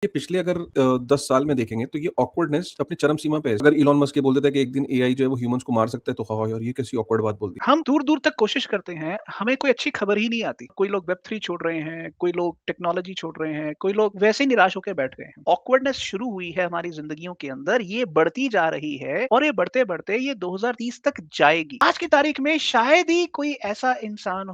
ये पिछले अगर 10 साल में देखेंगे तो ये ऑकवर्डनेस अपनी चरम सीमा पे है। अगर इलॉन मस्क ये बोल देता है कि एक दिन एआई जो है वो ह्यूमंस को मार सकता है तो हाँ यार ये कैसी ऑकवर्ड बात बोल दी। हम दूर-दूर तक कोशिश करते हैं, हमें कोई अच्छी खबर ही नहीं आती। कोई लोग वेब 3 छोड़ रहे हैं, कोई लोग टेक्नोलॉजी छोड़ रहे हैं, कोई लोग वैसे ही निराश होके बैठ गए हैं। ऑकवर्डनेस शुरू हुई है हमारी ज़िंदगियों के अंदर, ये बढ़ती जा रही है और ये बढ़ते-बढ़ते ये 2030 तक जाएगी। आज की तारीख में शायद ही कोई ऐसा इंसान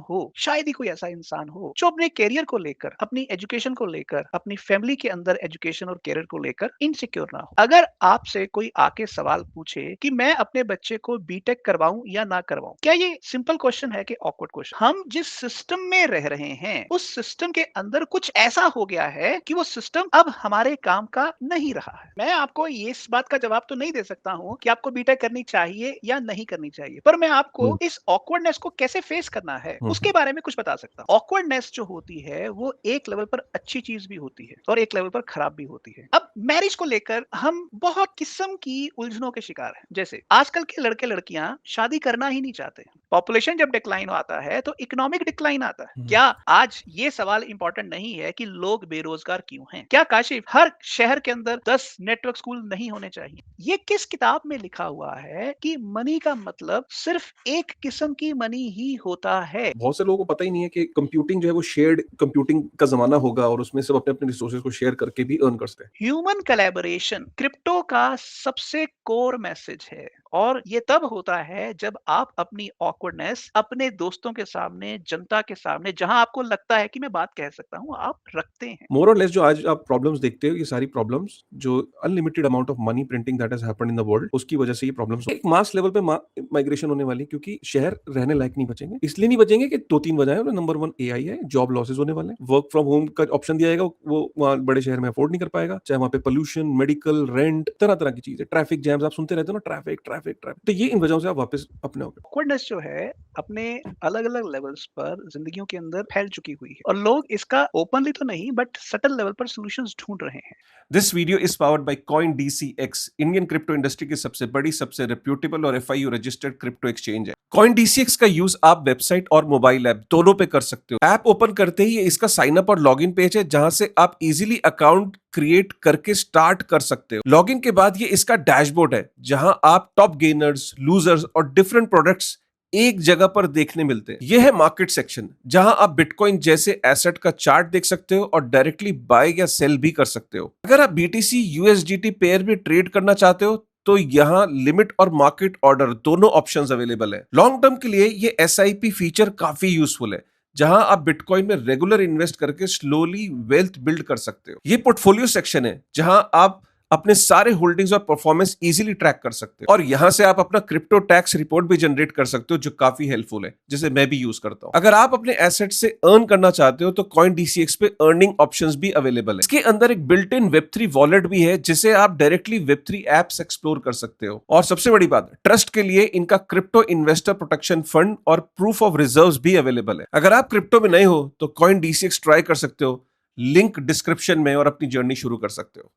हो, जो अपने करियर को लेकर, अपनी एजुकेशन को लेकर, अपनी फैमिली के अंदर एजुकेशन और करियर को लेकर इनसिक्योर ना हो। अगर आपसे कोई आके सवाल पूछे कि मैं अपने बच्चे को बीटेक करवाऊँ या ना करवाऊँ, क्या ये सिंपल क्वेश्चन है कि ऑकवर्ड क्वेश्चन? हम जिस सिस्टम में रह रहे हैं, उस सिस्टम के अंदर कुछ ऐसा हो गया है कि वो सिस्टम अब हमारे काम का नहीं रहा है। मैं आपको ये इस बात का जवाब तो नहीं दे सकता हूँ कि आपको बीटेक करनी चाहिए या नहीं करनी चाहिए, पर मैं आपको हुँ, इस ऑकवर्डनेस को कैसे फेस करना है, हुँ, उसके बारे में कुछ बता सकता हूँ। ऑकवर्डनेस जो होती है, वो एक लेवल पर अच्छी चीज़ भी होती है और एक लेवल पर खराब भी होती है। अब मैरिज को लेकर हम बहुत किस्म की उलझनों के शिकार हैं। जैसे आजकल के लड़के-लड़कियाँ शादी करना ही नहीं चाहते। पॉपुलेशन जब डिक्लाइन आता है तो इकोनॉमिक डिक्लाइन आता है। हुँ। क्या आज ये सवाल इंपॉर्टेंट नहीं है कि लोग बेरोजगार क्यों हैं? क्या काशिफ हर शहर के अंदर 10 नेटवर्क स्कूल नहीं होने चाहिए? ये किस किताब में लिखा हुआ है कि मनी का मतलब सिर्फ एक किस्म की मनी ही होता है? बहुत से लोगों को पता ही नहीं है कि कंप्यूटिंग जो है वो शेयर्ड कंप्यूटिंग का ज़माना होगा और उसमें सब अपने-अपने रिसोर्सेज़ को शेयर करके भी अर्न कर सकते हैं। ह्यूमन कोलैबोरेशन क्रिप्टो का सबसे कोर मैसेज है और ये तब होता है जब आप अपनी ऑकवर्डनेस अपने दोस्तों के सामने, जनता के सामने, जहां आपको लगता है कि मैं बात कह सकता हूं, आप रखते हैं। मोर और लेस जो आज आप प्रॉब्लम्स देखते हो, ये सारी प्रॉब्लम्स जो unlimited amount of money printing that has happened in the world, उसकी वजह से ये प्रॉब्लम्स एक मास लेवल पे माइग्रेशन होने वाली है क्योंकि शहर रहने लायक नहीं बचेंगे। इसलिए नहीं बचेंगे कि 2-3 वजह है। नंबर 1 एआई है, जॉब लॉसेस होने वाले हैं। वर्क फ्रॉम होम का ऑप्शन दिया जाएगा, वो वहाँ बड़े शहर में अफोर्ड नहीं कर पाएगा। चाहे वहाँ पे पॉल्यूशन, मेडिकल, रेंट, तरह-तरह की चीज़ें, ट्रैफिक जैम्स आप सुनते रहते हो ना, ट्रैफिक, ट्रैफिक, ट्रैफिक। तो ये इन वजहों से आप वापस अपने हो गए। ऑकवर्डनेस जो है अपने अलग-अलग लेवल्स पर जिंदगियों के अंदर फैल चुकी हुई है और लोग इसका ओपनली तो नहीं बट सटल लेवल पर सॉल्यूशंस ढूंढ रहे हैं। This video is powered by CoinDCX, Indian crypto industry की सबसे बड़ी, सबसे रेप्यूटेबल और एफआईयू रजिस्टर्ड क्रिप्टो एक्सचेंज है। CoinDCX का यूज आप वेबसाइट और मोबाइल ऐप दोनों पे कर सकते हो। ऐप ओपन करते ही ये इसका साइन अप और लॉगिन पेज है जहां से आप इजीली अकाउंट क्रिएट करके स्टार्ट कर सकते हो। लॉगिन के बाद ये इसका डैशबोर्ड है जहां आप टॉप गेनर्स, लूजर्स और डिफरेंट प्रोडक्ट्स एक जगह पर देखने मिलते हैं। यह है मार्केट सेक्शन जहां आप बिटकॉइन जैसे एसेट का चार्ट देख सकते हो और डायरेक्टली बाय या सेल भी कर सकते हो। अगर आप बीटीसी यूएसडीटी पेयर भी ट्रेड करना चाहते हो तो यहाँ लिमिट और मार्केट ऑर्डर दोनों ऑप्शंस अवेलेबल है। लॉन्ग टर्म के लिए ये एसआईपी फीचर काफी यूजफुल है जहां आप बिटकॉइन में रेगुलर इन्वेस्ट करके स्लोली वेल्थ बिल्ड कर सकते हो। ये पोर्टफोलियो सेक्शन है जहां आप अपने सारे होल्डिंग्स और परफॉर्मेंस इजीली ट्रैक कर सकते हो और यहां से आप अपना क्रिप्टो टैक्स रिपोर्ट भी जनरेट कर सकते हो जो काफी हेल्पफुल है, जिसे मैं भी यूज करता हूं। अगर आप अपने एसेट से अर्न करना चाहते हो तो कॉइन डीसीएक्स पे अर्निंग ऑप्शंस भी अवेलेबल है। इसके अंदर एक बिल्ट इन वेब3 वॉलेट भी है जिसे आप डायरेक्टली वेब3 एप्स एक्सप्लोर कर सकते हो। और सबसे बड़ी बात, ट्रस्ट के लिए इनका क्रिप्टो इन्वेस्टर प्रोटेक्शन फंड और प्रूफ ऑफ रिजर्व्स भी अवेलेबल है। अगर आप क्रिप्टो में नए हो तो कॉइन डीसीएक्स ट्राई कर सकते हो, लिंक डिस्क्रिप्शन में, और अपनी जर्नी शुरू कर सकते हो।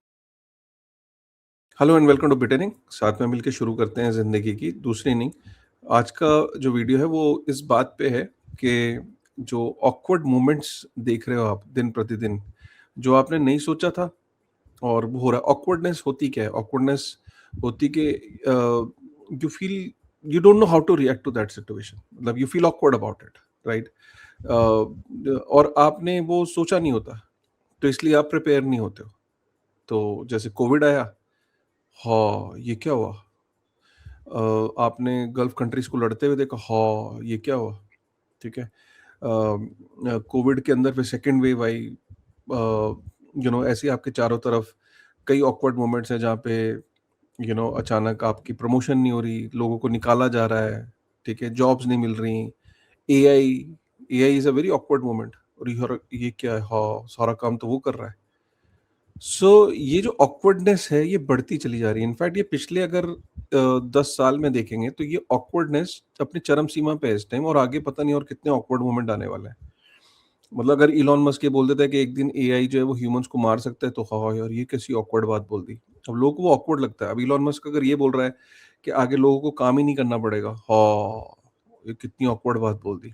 हेलो एंड वेलकम टू बिटेनिंग। साथ में मिलकर शुरू करते हैं ज़िंदगी की दूसरी इनिंग। आज का जो वीडियो है वो इस बात पे है कि जो ऑकवर्ड मोमेंट्स देख रहे हो आप दिन प्रतिदिन, जो आपने नहीं सोचा था और वो हो रहा है। ऑकवर्डनेस होती क्या है? ऑकवर्डनेस होती कि you feel you don't know how to react to that situation, मतलब you feel awkward about it, right? और आपने वो सोचा नहीं होता, तो इसलिए आप प्रिपेयर नहीं होते हो। तो जैसे कोविड आया, हाँ, ये क्या हुआ? आपने गल्फ कंट्रीज़ को लड़ते हुए देखा, हाँ, ये क्या हुआ? ठीक है? कोविड के अंदर फिर सेकंड वेव आई, ऐसे ही आपके चारों तरफ कई ऑकवर्ड मोमेंट्स हैं जहाँ पे अचानक आपकी प्रमोशन नहीं हो रही, लोगों को निकाला जा रहा है, ठीक है? जॉब्स नहीं मिल रही। AI AI is a very awkward moment, और ये क्या है? हाँ, सारा काम तो वो कर रहा है। ये जो ऑकवर्डनेस है ये बढ़ती चली जा रही है। इनफैक्ट ये पिछले अगर 10 साल में देखेंगे तो ये ऑकवर्डनेस अपनी चरम सीमा पे है इस टाइम, और आगे पता नहीं और कितने ऑकवर्ड मोमेंट आने वाले हैं। मतलब अगर इलॉन मस्क ये बोल देता है कि एक दिन एआई जो है वो ह्यूमंस को मार सकता है तो हाँ यार ये कैसी ऑकवर्ड बात बोल दी। अब लोगों को वो ऑकवर्ड लगता है। अब इलॉन मस्क अगर ये बोल रहा है कि आगे लोगों को काम ही नहीं करना पड़ेगा, हाँ, ये कितनी ऑकवर्ड बात बोल दी।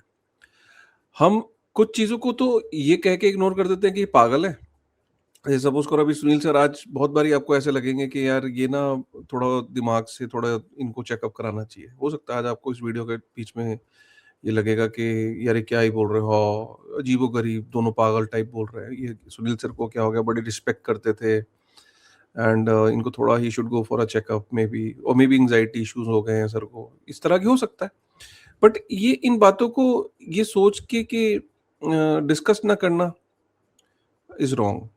हम कुछ चीज़ों को तो ये कह के इग्नोर कर देते हैं कि ये पागल है। सपोज करो अभी सुनील सर आज बहुत बारी आपको ऐसे लगेंगे कि यार ये ना थोड़ा दिमाग से थोड़ा इनको चेकअप कराना चाहिए। हो सकता है आज आपको इस वीडियो के बीच में ये लगेगा कि यार ये क्या ही बोल रहे हो, अजीबो गरीब दोनों पागल टाइप बोल रहे हैं, ये सुनील सर को क्या हो गया, बड़ी रिस्पेक्ट करते थे एंड इनको थोड़ा he should go for a checkup may be, और मे बी एंग्जाइटी इश्यूज हो गए हैं सर को, इस तरह की हो सकता है। बट ये इन बातों को ये सोच के कि डिस्कस ना करना इज रॉन्ग,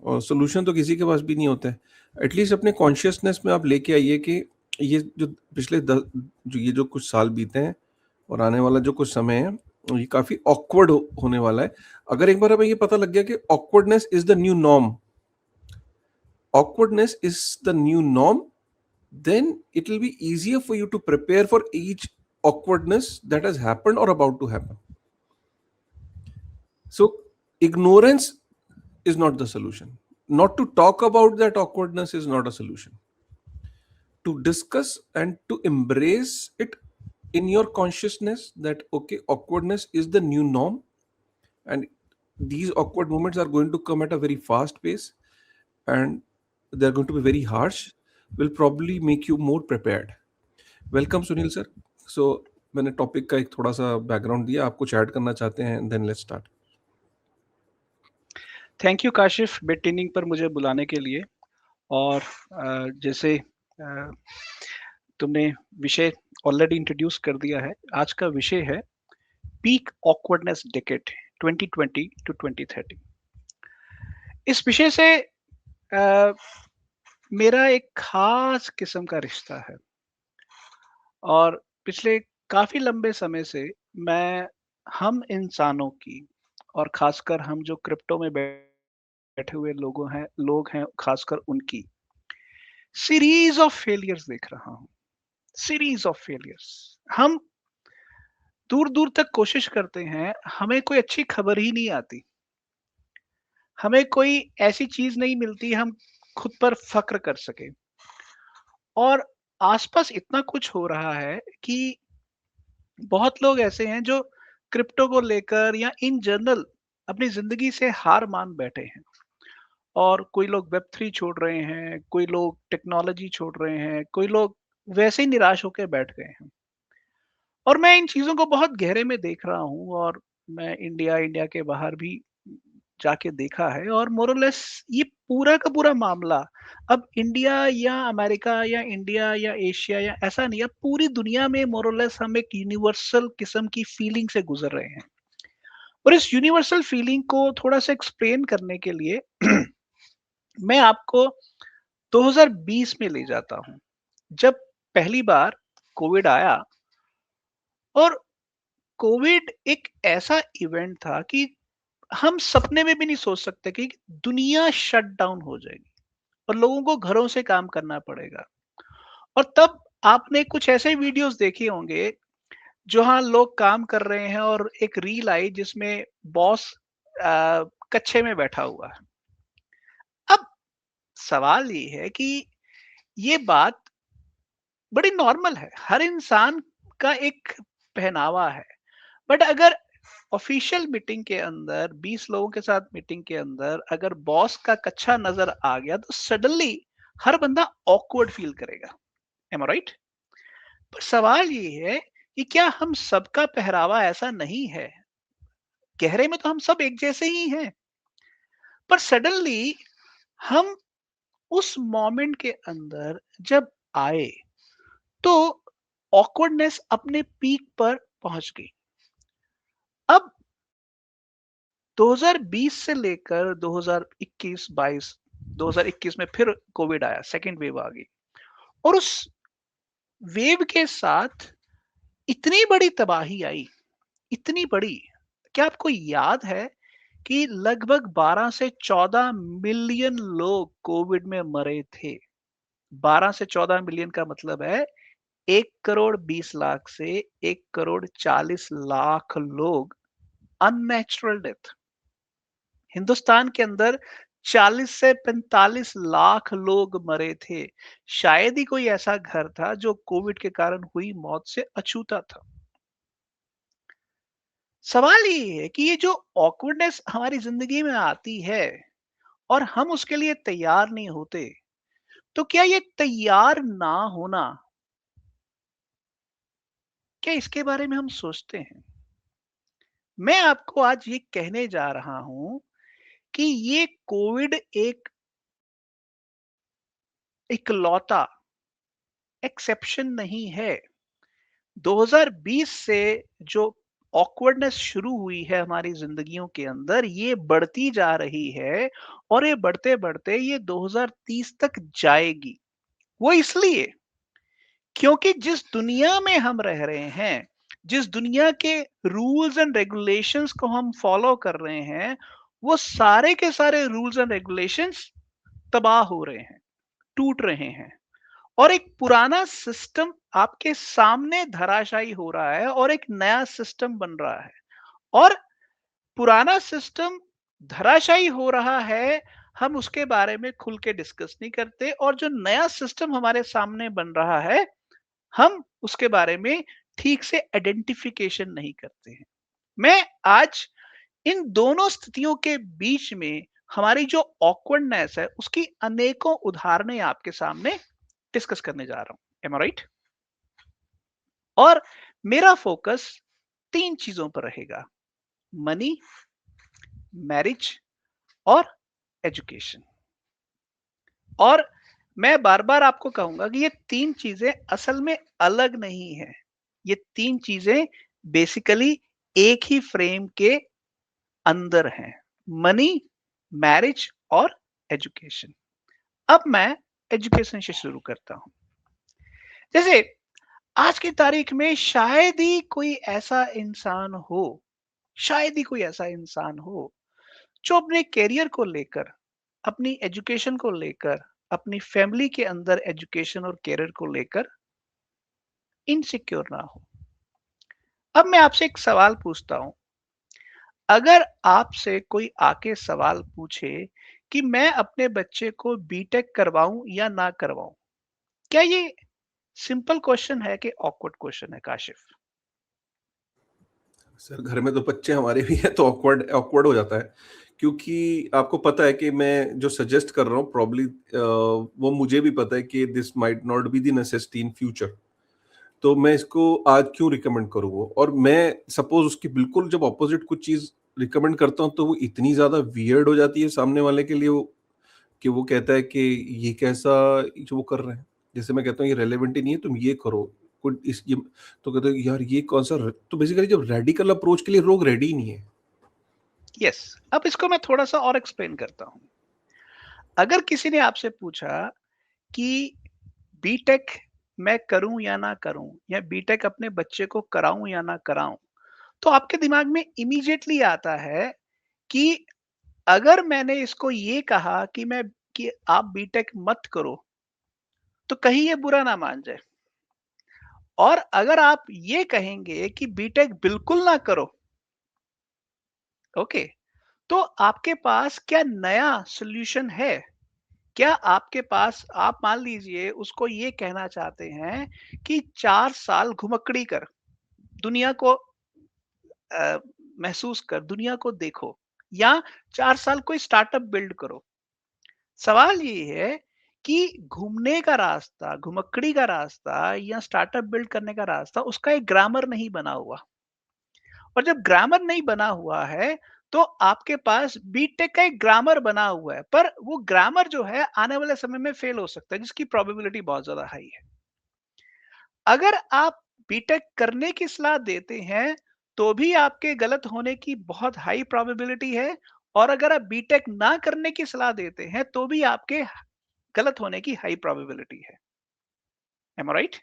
और सोल्यूशन तो किसी के पास भी नहीं होता है। एटलीस्ट अपने कॉन्शियसनेस में आप लेके आइए कि ये जो पिछले जो ये जो कुछ साल बीते हैं और आने वाला जो कुछ समय है, ये काफी ऑकवर्ड होने वाला है। अगर एक बार हमें ये पता लग गया कि awkwardness is the new norm, awkwardness is the new norm, then it will be easier for you to prepare for each awkwardness that has happened or about to happen. So ignorance is not the solution. Not to talk about that awkwardness is not a solution. To discuss and to embrace it in your consciousness that okay, awkwardness is the new norm, and these awkward moments are going to come at a very fast pace, and they're going to be very harsh, will probably make you more prepared. Welcome Sunil sir. So मैंने topic का एक थोड़ा सा background दिया, आप कुछ add करना चाहते हैं, then let's start. Thank you Kashif बेड ट्रेनिंग पर मुझे बुलाने के लिए। और जैसे तुमने विषय ऑलरेडी इंट्रोड्यूस कर दिया है। आज का विषय है पीक ऑकवर्डनेस डेकेड 2020 टू 2030। इस विषय से अ, मेरा एक खास किस्म का रिश्ता है और पिछले काफी लंबे समय से मैं हम इंसानों की और खासकर हम जो क्रिप्टो में बैठे हुए लोग हैं खासकर उनकी सीरीज ऑफ फेलियर्स देख रहा हूँ। Series of failures. हम दूर दूर तक कोशिश करते हैं, हमें कोई अच्छी खबर ही नहीं आती, हमें कोई ऐसी चीज नहीं मिलती हम खुद पर फक्र कर सके। और आसपास इतना कुछ हो रहा है कि बहुत लोग ऐसे हैं जो क्रिप्टो को लेकर या इन जनरल अपनी जिंदगी से हार मान बैठे हैं। और कोई लोग वेब थ्री छोड़ रहे हैं, कोई लोग टेक्नोलॉजी छोड़ रहे हैं, कोई लोग वैसे ही निराश होकर बैठ गए हैं। और मैं इन चीज़ों को बहुत गहरे में देख रहा हूँ और मैं इंडिया के बाहर भी जाके देखा है और मोर और लेस ये पूरा का पूरा मामला अब इंडिया या अमेरिका या इंडिया या एशिया या ऐसा नहीं, अब पूरी दुनिया में मोर और लेस हम एक यूनिवर्सल किस्म की फीलिंग से गुजर रहे हैं। और इस यूनिवर्सल फीलिंग को थोड़ा सा एक्सप्लेन करने के लिए मैं आपको 2020 में ले जाता हूँ, जब पहली बार कोविड आया। और कोविड एक ऐसा इवेंट था कि हम सपने में भी नहीं सोच सकते कि दुनिया शट डाउन हो जाएगी और लोगों को घरों से काम करना पड़ेगा। और तब आपने कुछ ऐसे वीडियोस देखे होंगे जहां लोग काम कर रहे हैं और एक रील आई जिसमें बॉस कच्छे में बैठा हुआ है। अब सवाल ये है कि ये बात बड़ी नॉर्मल है, हर इंसान का एक पहनावा है। बट अगर ऑफिशियल मीटिंग के अंदर 20 लोगों के साथ मीटिंग के अंदर अगर बॉस का कच्छा नजर आ गया तो सडनली हर बंदा ऑकवर्ड फील करेगा। Am right? पर सवाल ये है कि क्या हम सबका पहरावा ऐसा नहीं है? गहरे में तो हम सब एक जैसे ही हैं, पर सडनली हम उस मोमेंट के अंदर जब आए तो ऑकवर्डनेस अपने पीक पर पहुंच गई। अब 2020 से लेकर 2021-22, 2021 में फिर कोविड आया, सेकेंड वेव आ गई। और उस वेव के साथ इतनी बड़ी तबाही आई, इतनी बड़ी। क्या आपको याद है कि लगभग 12 से 14 मिलियन लोग कोविड में मरे थे? 12 से 14 मिलियन का मतलब है 1 करोड़ 20 लाख से 1 करोड़ 40 लाख लोग अननेचुरल डेथ। हिंदुस्तान के अंदर 40 से 45 लाख लोग मरे थे। शायद ही कोई ऐसा घर था जो कोविड के कारण हुई मौत से अछूता था। सवाल ये है कि ये जो ऑकवर्डनेस हमारी जिंदगी में आती है और हम उसके लिए तैयार नहीं होते, तो क्या ये तैयार ना होना, क्या इसके बारे में हम सोचते हैं? मैं आपको आज ये कहने जा रहा हूं कि ये कोविड एक इकलौता एक्सेप्शन नहीं है। 2020 से जो ऑकवर्डनेस शुरू हुई है हमारी जिंदगियों के अंदर, ये बढ़ती जा रही है और ये बढ़ते बढ़ते ये 2030 तक जाएगी। वो इसलिए क्योंकि जिस दुनिया में हम रह रहे हैं, जिस दुनिया के रूल्स एंड रेगुलेशंस को हम फॉलो कर रहे हैं, वो सारे के सारे रूल्स एंड रेगुलेशंस तबाह हो रहे हैं, टूट रहे हैं और एक पुराना सिस्टम आपके सामने धराशायी हो रहा है और एक नया सिस्टम बन रहा है। और पुराना सिस्टम धराशायी हो रहा है, हम उसके बारे में खुल के डिस्कस नहीं करते, और जो नया सिस्टम हमारे सामने बन रहा है, हम उसके बारे में ठीक से आइडेंटिफिकेशन नहीं करते हैं। मैं आज इन दोनों स्थितियों के बीच में हमारी जो ऑकवर्डनेस है, उसकी अनेकों उदाहरणें आपके सामने डिस्कस करने जा रहा हूं। एम आई राइट? और मेरा फोकस तीन चीजों पर रहेगा: मनी, मैरिज और एजुकेशन। और मैं बार बार आपको कहूंगा कि ये तीन चीजें असल में अलग नहीं है। ये तीन चीजें बेसिकली एक ही फ्रेम के अंदर हैं: मनी, मैरिज और एजुकेशन। अब मैं एजुकेशन से शुरू करता हूं। जैसे आज की तारीख में शायद ही कोई ऐसा इंसान हो, शायद ही कोई ऐसा इंसान हो जो अपने करियर को लेकर, अपनी एजुकेशन को लेकर, अपनी फैमिली के अंदर एजुकेशन और करियर को लेकर इनसिक्योर ना हो। अब मैं आपसे एक सवाल पूछता हूं। अगर आपसे कोई आके सवाल पूछे कि मैं अपने बच्चे को बीटेक करवाऊं या ना करवाऊं, क्या ये सिंपल क्वेश्चन है कि ऑकवर्ड क्वेश्चन है, काशिफ? सर घर में तो बच्चे हमारे भी हैं तो ऑकवर्ड ऑकवर्ड हो जाता है क्योंकि आपको पता है कि मैं जो सजेस्ट कर रहा हूँ प्रॉब्ली वो मुझे भी पता है कि this might not be the necessity in future. तो मैं इसको आज क्यों रिकमेंड करूँ वो, और मैं सपोज उसकी बिल्कुल जब ऑपोजिट कुछ चीज रिकमेंड करता हूँ तो वो इतनी ज्यादा वियर्ड हो जाती है सामने वाले के लिए वो, कि वो कहता है कि ये कैसा जो वो कर रहे हैं। जैसे मैं कहता हूँ ये रेलेवेंट ही नहीं है, तुम ये करो कुछ इस ये, तो कहते हैं यार ये कौन सा तो बेसिकली जब रेडिकल अप्रोच के लिए लोग रेडी ही नहीं है। यस। अब इसको मैं थोड़ा सा और एक्सप्लेन करता हूं। अगर किसी ने आपसे पूछा कि बीटेक मैं करूं या ना करूं, या बीटेक अपने बच्चे को कराऊं या ना कराऊं, तो आपके दिमाग में इमीडिएटली आता है कि अगर मैंने इसको ये कहा कि आप बीटेक मत करो, तो कहीं ये बुरा ना मान जाए। और अगर आप ये कहेंगे कि बीटेक बिल्कुल ना करो, ओके, तो आपके पास क्या नया सॉल्यूशन है? क्या आपके पास, आप मान लीजिए उसको ये कहना चाहते हैं कि 4 साल घुमक्कड़ी कर, दुनिया को महसूस कर, दुनिया को देखो, या 4 साल कोई स्टार्टअप बिल्ड करो। सवाल ये है कि घूमने का रास्ता, घुमक्कड़ी का रास्ता या स्टार्टअप बिल्ड करने का रास्ता, उसका एक ग्रामर नहीं बना हुआ। और जब ग्रामर नहीं बना हुआ है, तो आपके पास बीटेक का एक ग्रामर बना हुआ है, पर वो ग्रामर जो है आने वाले समय में फेल हो सकता है, जिसकी प्रोबेबिलिटी बहुत ज्यादा हाई है। अगर आप बीटेक करने की सलाह देते हैं, तो भी आपके गलत होने की बहुत हाई प्रोबेबिलिटी है, और अगर आप बीटेक ना करने की सलाह देते हैं, तो भी आपके गलत होने की हाई प्रोबेबिलिटी है। एम आई राइट?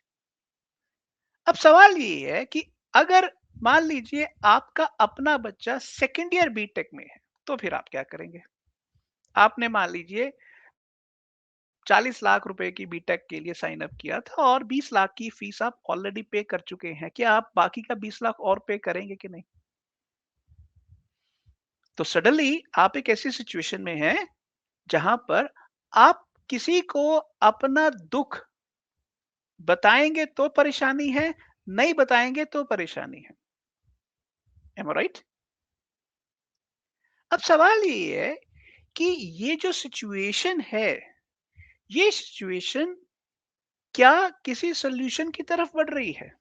अब सवाल ये है कि अगर मान लीजिए आपका अपना बच्चा सेकेंड ईयर बीटेक में है, तो फिर आप क्या करेंगे? आपने मान लीजिए 40 लाख रुपए की बीटेक के लिए साइन अप किया था और 20 लाख की फीस आप ऑलरेडी पे कर चुके हैं। क्या आप बाकी का 20 लाख और पे करेंगे कि नहीं? तो सडनली आप एक ऐसी सिचुएशन में हैं जहां पर आप किसी को अपना दुख बताएंगे तो परेशानी है, नहीं बताएंगे तो परेशानी है। एम आई राइट? अब सवाल ये है कि ये जो सिचुएशन है, ये सिचुएशन क्या किसी सॉल्यूशन की तरफ बढ़ रही है?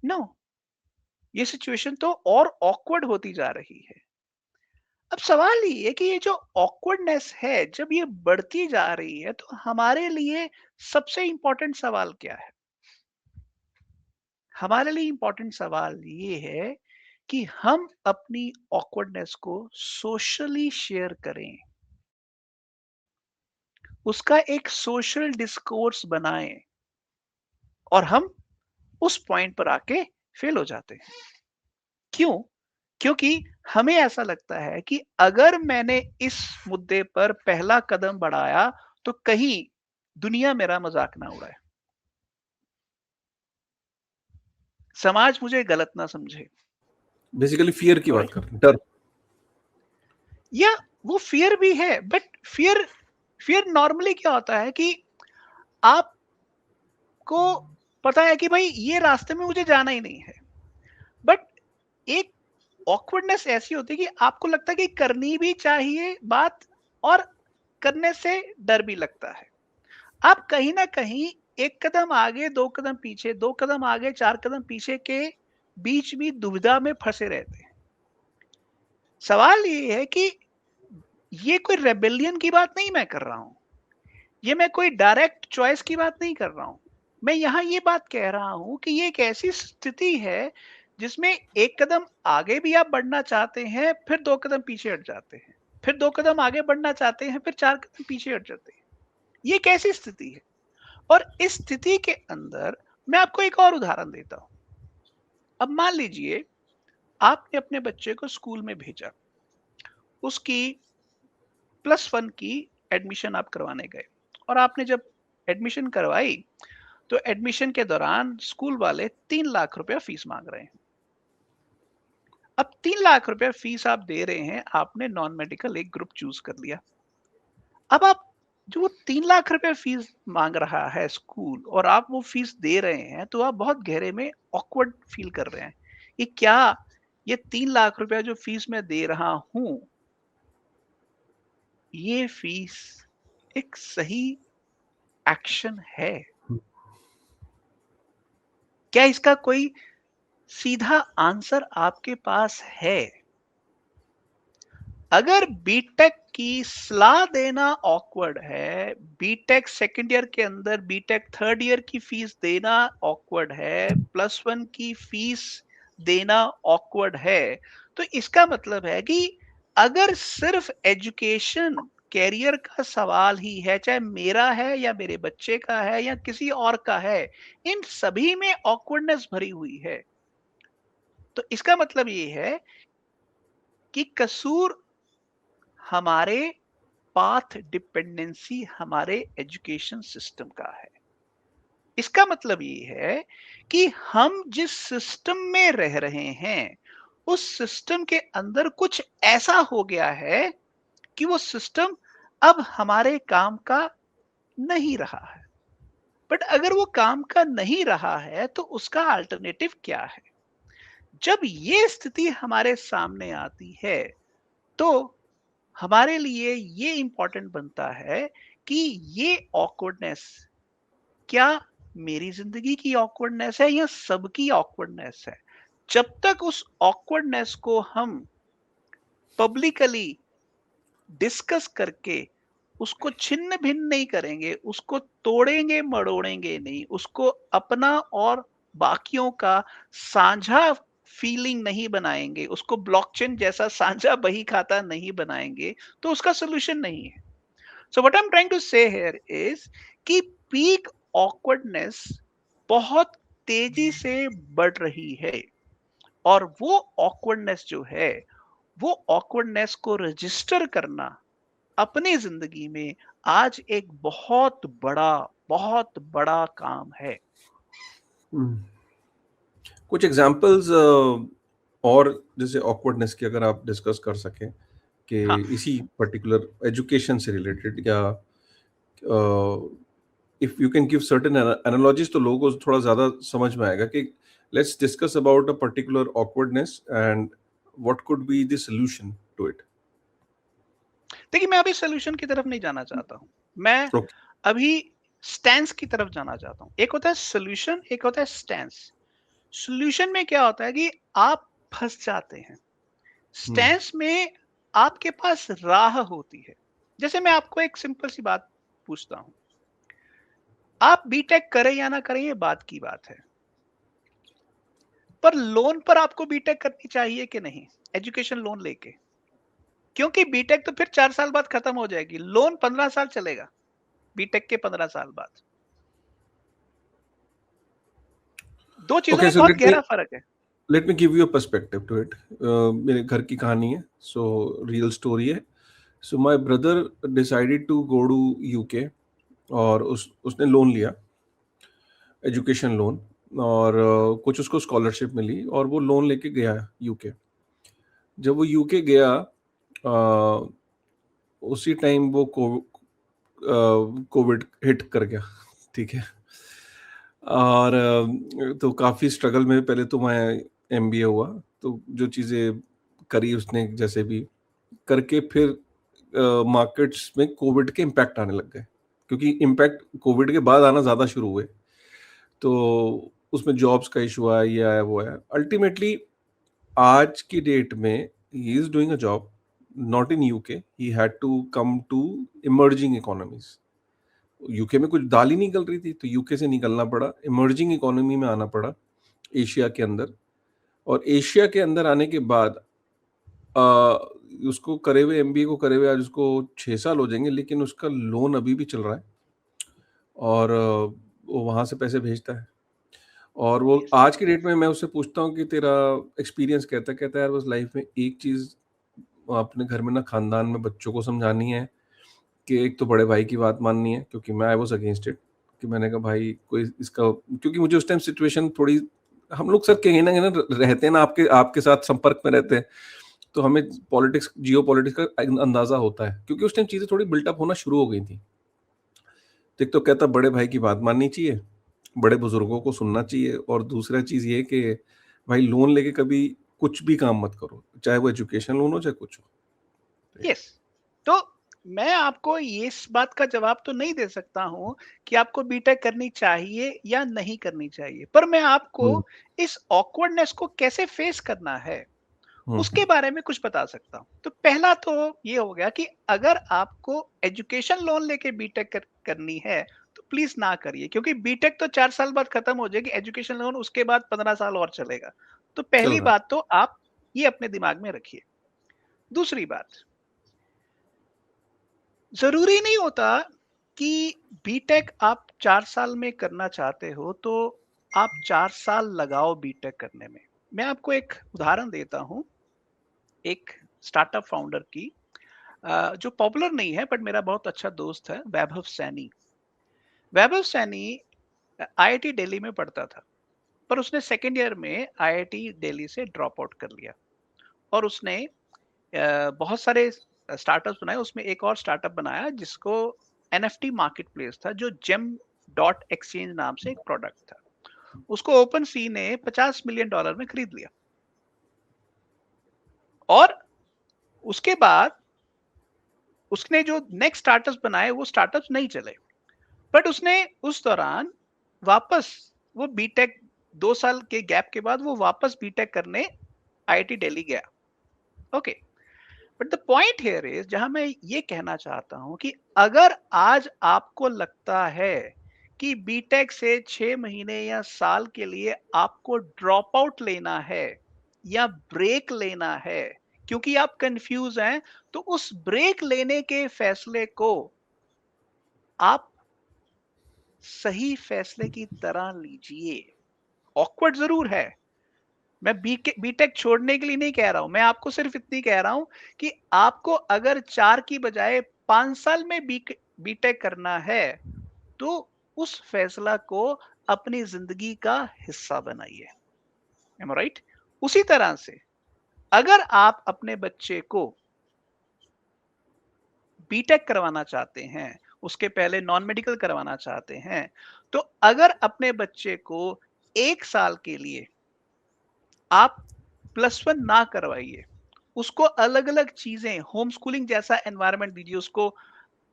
नो, ये सिचुएशन तो और ऑकवर्ड होती जा रही है। अब सवाल ये है कि ये जो ऑकवर्डनेस है, जब ये बढ़ती जा रही है, तो हमारे लिए सबसे इंपॉर्टेंट सवाल क्या है? हमारे लिए इंपॉर्टेंट सवाल ये है कि हम अपनी ऑकवर्डनेस को सोशली शेयर करें, उसका एक सोशल डिस्कोर्स बनाएं, और हम उस पॉइंट पर आके फेल हो जाते हैं। क्यों? क्योंकि हमें ऐसा लगता है कि अगर मैंने इस मुद्दे पर पहला कदम बढ़ाया, तो कहीं दुनिया मेरा मजाक ना उड़ाए, समाज मुझे गलत ना समझे। बेसिकली फियर की बात ऑलराइट, कर रहे हैं, डर। या वो फियर भी है, बट फियर फियर नॉर्मली क्या होता है कि आपको पता है कि भाई ये रास्ते में मुझे जाना ही नहीं है, बट एक ऑकवर्डनेस ऐसी होती है कि आपको लगता है कि करनी भी चाहिए बात, और करने से डर भी लगता है। आप कहीं ना कहीं एक कदम आगे, दो कदम पीछे, दो कदम आगे, चार कदम पीछे के बीच भी दुविधा में फंसे रहते हैं। सवाल ये है कि ये कोई रेबेलियन की बात नहीं मैं कर रहा हूं, ये मैं कोई डायरेक्ट चॉइस की बात नहीं कर रहा हूं। मैं यहाँ ये बात कह रहा हूं कि ये एक ऐसी स्थिति है जिसमें एक कदम आगे भी आप बढ़ना चाहते हैं, फिर दो कदम पीछे हट जाते हैं, फिर दो कदम आगे बढ़ना चाहते हैं, फिर चार कदम पीछे हट जाते हैं। ये कैसी स्थिति है? और इस स्थिति के अंदर मैं आपको एक और उदाहरण देता हूं। अब मान लीजिए आपने अपने बच्चे को स्कूल में भेजा, उसकी +1 की एडमिशन आप करवाने गए, और आपने जब एडमिशन करवाई, तो एडमिशन के दौरान स्कूल वाले 3 लाख रुपया फीस मांग रहे हैं। अब 3 लाख रुपया फीस आप दे रहे हैं, आपने नॉन मेडिकल एक ग्रुप चूज कर लिया। अब आप जो वो 3 लाख रुपया फीस मांग रहा है स्कूल, और आप वो फीस दे रहे हैं, तो आप बहुत गहरे में ऑकवर्ड फील कर रहे हैं कि क्या ये 3 लाख रुपया जो फीस मैं दे रहा हूं, ये फीस एक सही एक्शन है? क्या इसका कोई सीधा आंसर आपके पास है? अगर बीटेक की सलाह देना ऑकवर्ड है, बीटेक सेकंड ईयर के अंदर बीटेक थर्ड ईयर की फीस देना ऑकवर्ड है, +1 की फीस देना ऑकवर्ड है, तो इसका मतलब है कि अगर सिर्फ एजुकेशन कैरियर का सवाल ही है, चाहे मेरा है या मेरे बच्चे का है या किसी और का है, इन सभी में ऑकवर्डनेस भरी हुई है, तो इसका मतलब ये है कि कसूर हमारे पाथ डिपेंडेंसी, हमारे एजुकेशन सिस्टम का है। इसका मतलब ये है कि हम जिस सिस्टम में रह रहे हैं, उस सिस्टम के अंदर कुछ ऐसा हो गया है कि वो सिस्टम अब हमारे काम का नहीं रहा है। बट अगर वो काम का नहीं रहा है, तो उसका अल्टरनेटिव क्या है? जब ये स्थिति हमारे सामने आती है, तो हमारे लिए ये इंपॉर्टेंट बनता है कि ये ऑकवर्डनेस क्या मेरी जिंदगी की ऑकवर्डनेस है या सबकी ऑकवर्डनेस है? जब तक उस ऑकवर्डनेस को हम पब्लिकली डिस्कस करके उसको छिन्न भिन्न नहीं करेंगे, उसको तोड़ेंगे मड़ोड़ेंगे नहीं, उसको अपना और बाकियों का साझा फीलिंग नहीं बनाएंगे, उसको ब्लॉकचेन जैसा साझा बही खाता नहीं बनाएंगे, तो उसका सोल्यूशन नहीं है। So what I'm trying to say here is कि पीक ऑकवर्डनेस बहुत तेजी से बढ़ रही है, और वो ऑकवर्डनेस जो है, वो ऑकवर्डनेस को रजिस्टर करना अपनी जिंदगी में आज एक बहुत बड़ा काम है। हम्म। कुछ एग्जांपल्स और जैसे ऑकवर्डनेस की अगर आप डिस्कस कर सकें कि हाँ, इसी पर्टिकुलर एजुकेशन से रिलेटेड, या if you can give certain analogies, तो लोगों को थोड़ा ज्यादा समझ में आएगा कि let's discuss about a particular awkwardness and what could be the solution to it. देखिए, मैं अभी सॉल्यूशन की तरफ नहीं जाना चाहता हूँ। मैं ओके। अभी स्टैंस की तरफ जाना चाहता हूँ। एक होता है सॉल्यूशन, एक होता है स्टैंस। सॉल्यूशन में क्या होता है कि आप फँस जाते हैं। हम्म। स्टैंस में आपके पास राह होती है। जैसे मैं आपको एक सिंपल सी बात पूछता हूँ। आप बीटेक करें या ना करें, ये बात की बात है। पर लोन पर आपको बीटेक करनी चाहिए कि नहीं? एजुकेशन लोन लेके। क्योंकि बीटेक तो फिर 4 साल बाद खत्म हो जाएगी। लोन 15 साल चलेगा, बीटेक के 15 साल बाद। 2 चीज़ों ओके, में सो बहुत गहरा फ़र्क है। Let me give you a perspective to it. मेरे घर की कहानी है, सो रियल स्टोरी है। So my brother decided to go to UK, और उसने लोन लिया, एजुकेशन लोन। और कुछ उसको स्कॉलरशिप मिली और वो लोन लेके गया यूके। जब वो यूके गया, अ, उसी टाइम वो कोविड हिट कर गया। ठीक है। और तो काफ़ी स्ट्रगल में पहले तो मैं एमबीए हुआ, तो जो चीज़ें करी उसने जैसे भी करके, फिर मार्केट्स में कोविड के इम्पैक्ट आने लग गए, क्योंकि इम्पैक्ट कोविड के बाद आना ज़्यादा शुरू हुए। तो उसमें जॉब्स का इशू आया, ये आया वो आया। अल्टीमेटली आज की डेट में he is doing a job not in UK, he had to come to emerging economies. UK में कुछ दाल ही नहीं निकल रही थी, तो यूके से निकलना पड़ा, इमर्जिंग इकोनॉमी में आना पड़ा, एशिया के अंदर। और एशिया के अंदर आने के बाद अ, उसको करे हुए, एमबीए को करे हुए आज उसको 6 साल हो जाएंगे, लेकिन उसका लोन अभी भी चल रहा है। और वो वहाँ से पैसे भेजता है। और वो यस, आज की डेट में मैं उससे पूछता हूँ कि तेरा एक्सपीरियंस कहता है, कहता है यार बस लाइफ में एक चीज़ अपने घर में ना, खानदान में बच्चों को समझानी है कि एक तो बड़े भाई की बात माननी है, क्योंकि मैं आई वाज अगेंस्ट इट। कि मैंने कहा भाई कोई इसका, क्योंकि मुझे उस टाइम सिचुएशन थोड़ी, हम लोग सर कहीं ना कहीं ना रहते हैं ना, आपके आपके साथ संपर्क में रहते हैं, तो हमें पॉलिटिक्स, जियो पॉलिटिक्स का अंदाजा होता है, क्योंकि उस टाइम चीज़ें थोड़ी बिल्टअप होना शुरू हो गई थी। तो एक तो कहता बड़े भाई की बात माननी चाहिए, बड़े बुजुर्गों को सुनना चाहिए, और दूसरा चीज़ ये कि भाई लोन लेके कभी कुछ भी काम मत करो, चाहे वो एजुकेशन लोन हो चाहे कुछ हो। यस। तो मैं आपको ये इस बात का जवाब तो नहीं दे सकता हूँ कि आपको बीटेक करनी चाहिए या नहीं करनी चाहिए। पर मैं आपको हम्म। इस ऑकवर्डनेस को कैसे फेस करना है, उसके हम्म। बारे में कुछ बता सकता हूँ। तो पहला तो ये हो गया कि अगर आपको एजुकेशन लोन लेके बीटेक करनी है, तो प्लीज ना करिए, क्योंकि बीटेक तो 4 साल बाद खत्म हो जाएगी, एजुकेशन लोन उसके बाद 15 साल और चलेगा। तो चल पहली रहा है। बात तो आप ये अपने दिमाग में रखिए। दूसरी बात, जरूरी नहीं होता कि बीटेक आप 4 साल में करना चाहते हो तो आप 4 साल लगाओ बीटेक करने में। मैं आपको एक उदाहरण देता हूँ, एक स्टार्टअप फाउंडर की, जो पॉपुलर नहीं है बट मेरा बहुत अच्छा दोस्त है, वैभव सैनी। वैभव सैनी आईआईटी दिल्ली में पढ़ता था, पर उसने सेकेंड ईयर में आईआईटी दिल्ली से ड्रॉप आउट कर लिया। और उसने बहुत सारे स्टार्टअप्स बनाए, उसमें एक और स्टार्टअप बनाया जिसको एनएफटी मार्केट प्लेस था, जो जेम डॉट एक्सचेंज नाम से एक प्रोडक्ट था। उसको ओपन सी ने $50 मिलियन में खरीद लिया। और उसके बाद उसने जो नेक्स्ट स्टार्टअप्स बनाए वो स्टार्टअप्स नहीं चले। बट उसने उस दौरान वापस, वो बीटेक 2 साल के गैप के बाद वो वापस बीटेक करने आईआईटी दिल्ली गया। Okay. But the point here is, जहां मैं ये कहना चाहता हूं कि अगर आज आपको लगता है कि बीटेक से 6 महीने या साल के लिए आपको ड्रॉप आउट लेना है या ब्रेक लेना है क्योंकि आप कंफ्यूज हैं, तो उस ब्रेक लेने के फैसले को आप सही फैसले की तरह लीजिए। ऑकवर्ड जरूर है, मैं बीटेक छोड़ने के लिए नहीं कह रहा हूं, मैं आपको सिर्फ इतनी कह रहा हूं कि आपको अगर 4 की बजाय 5 साल में बीटेक करना है, तो उस फैसला को अपनी जिंदगी का हिस्सा बनाइए। एम आई राइट? उसी तरह से अगर आप अपने बच्चे को बीटेक करवाना चाहते हैं, उसके पहले नॉन मेडिकल करवाना चाहते हैं, तो अगर अपने बच्चे को 1 साल के लिए आप +1 ना करवाइए, उसको अलग-अलग चीज़ें होम स्कूलिंग जैसा एनवायरनमेंट दीजिए, उसको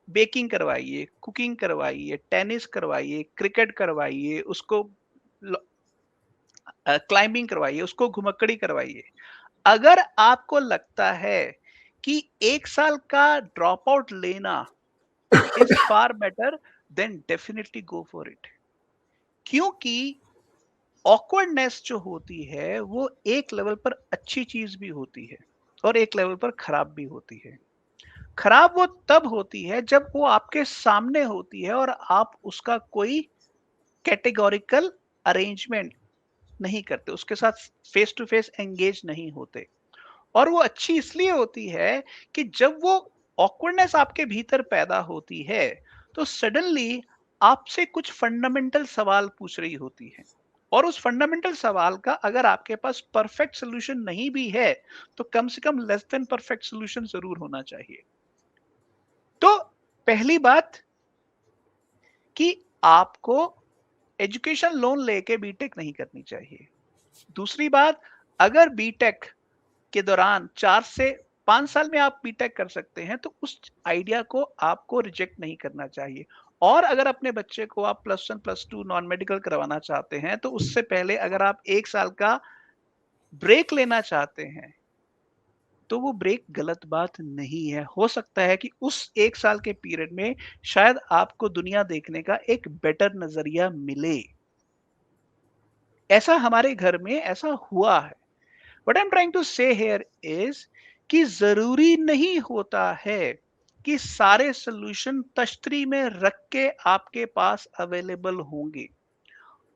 बेकिंग करवाइए, कुकिंग करवाइए, टेनिस करवाइए, क्रिकेट करवाइए, उसको क्लाइंबिंग करवाइए, उसको घुमक्कड़ी करवाइए। अगर आपको लगता है कि 1 साल का ड्रॉप आउट लेना is far better, then definitely go for it. क्योंकि ऑकवर्डनेस जो होती है, वो एक लेवल पर अच्छी चीज़ भी होती है और एक लेवल पर खराब भी होती है। खराब वो तब होती है जब वो आपके सामने होती है और आप उसका कोई कैटेगोरिकल अरेंजमेंट नहीं करते, उसके साथ फेस टू फेस एंगेज नहीं होते। और वो अच्छी इसलिए होती है कि जब वो ऑकवर्डनेस आपके भीतर पैदा होती है, तो सडनली आपसे कुछ फंडामेंटल सवाल पूछ रही होती है। और उस फंडामेंटल सवाल का अगर आपके पास परफेक्ट सोल्यूशन नहीं भी है, तो कम से कम लेस देन परफेक्ट सोल्यूशन जरूर होना चाहिए। तो पहली बात कि आपको एजुकेशन लोन लेके बीटेक नहीं करनी चाहिए। दूसरी बात, अगर बीटेक के दौरान 4 से 5 साल में आप बीटेक कर सकते हैं, तो उस आइडिया को आपको रिजेक्ट नहीं करना चाहिए। और अगर अपने बच्चे को आप प्लस 1 प्लस 2 नॉन मेडिकल करवाना चाहते हैं, तो उससे पहले अगर आप 1 साल का ब्रेक लेना चाहते हैं, तो वो ब्रेक गलत बात नहीं है। हो सकता है कि उस 1 साल के पीरियड में शायद आपको दुनिया देखने का एक बेटर नज़रिया मिले। ऐसा हमारे घर में ऐसा हुआ है। What I am trying to say here is कि जरूरी नहीं होता है कि सारे सॉल्यूशन तश्तरी में रख के आपके पास अवेलेबल होंगे।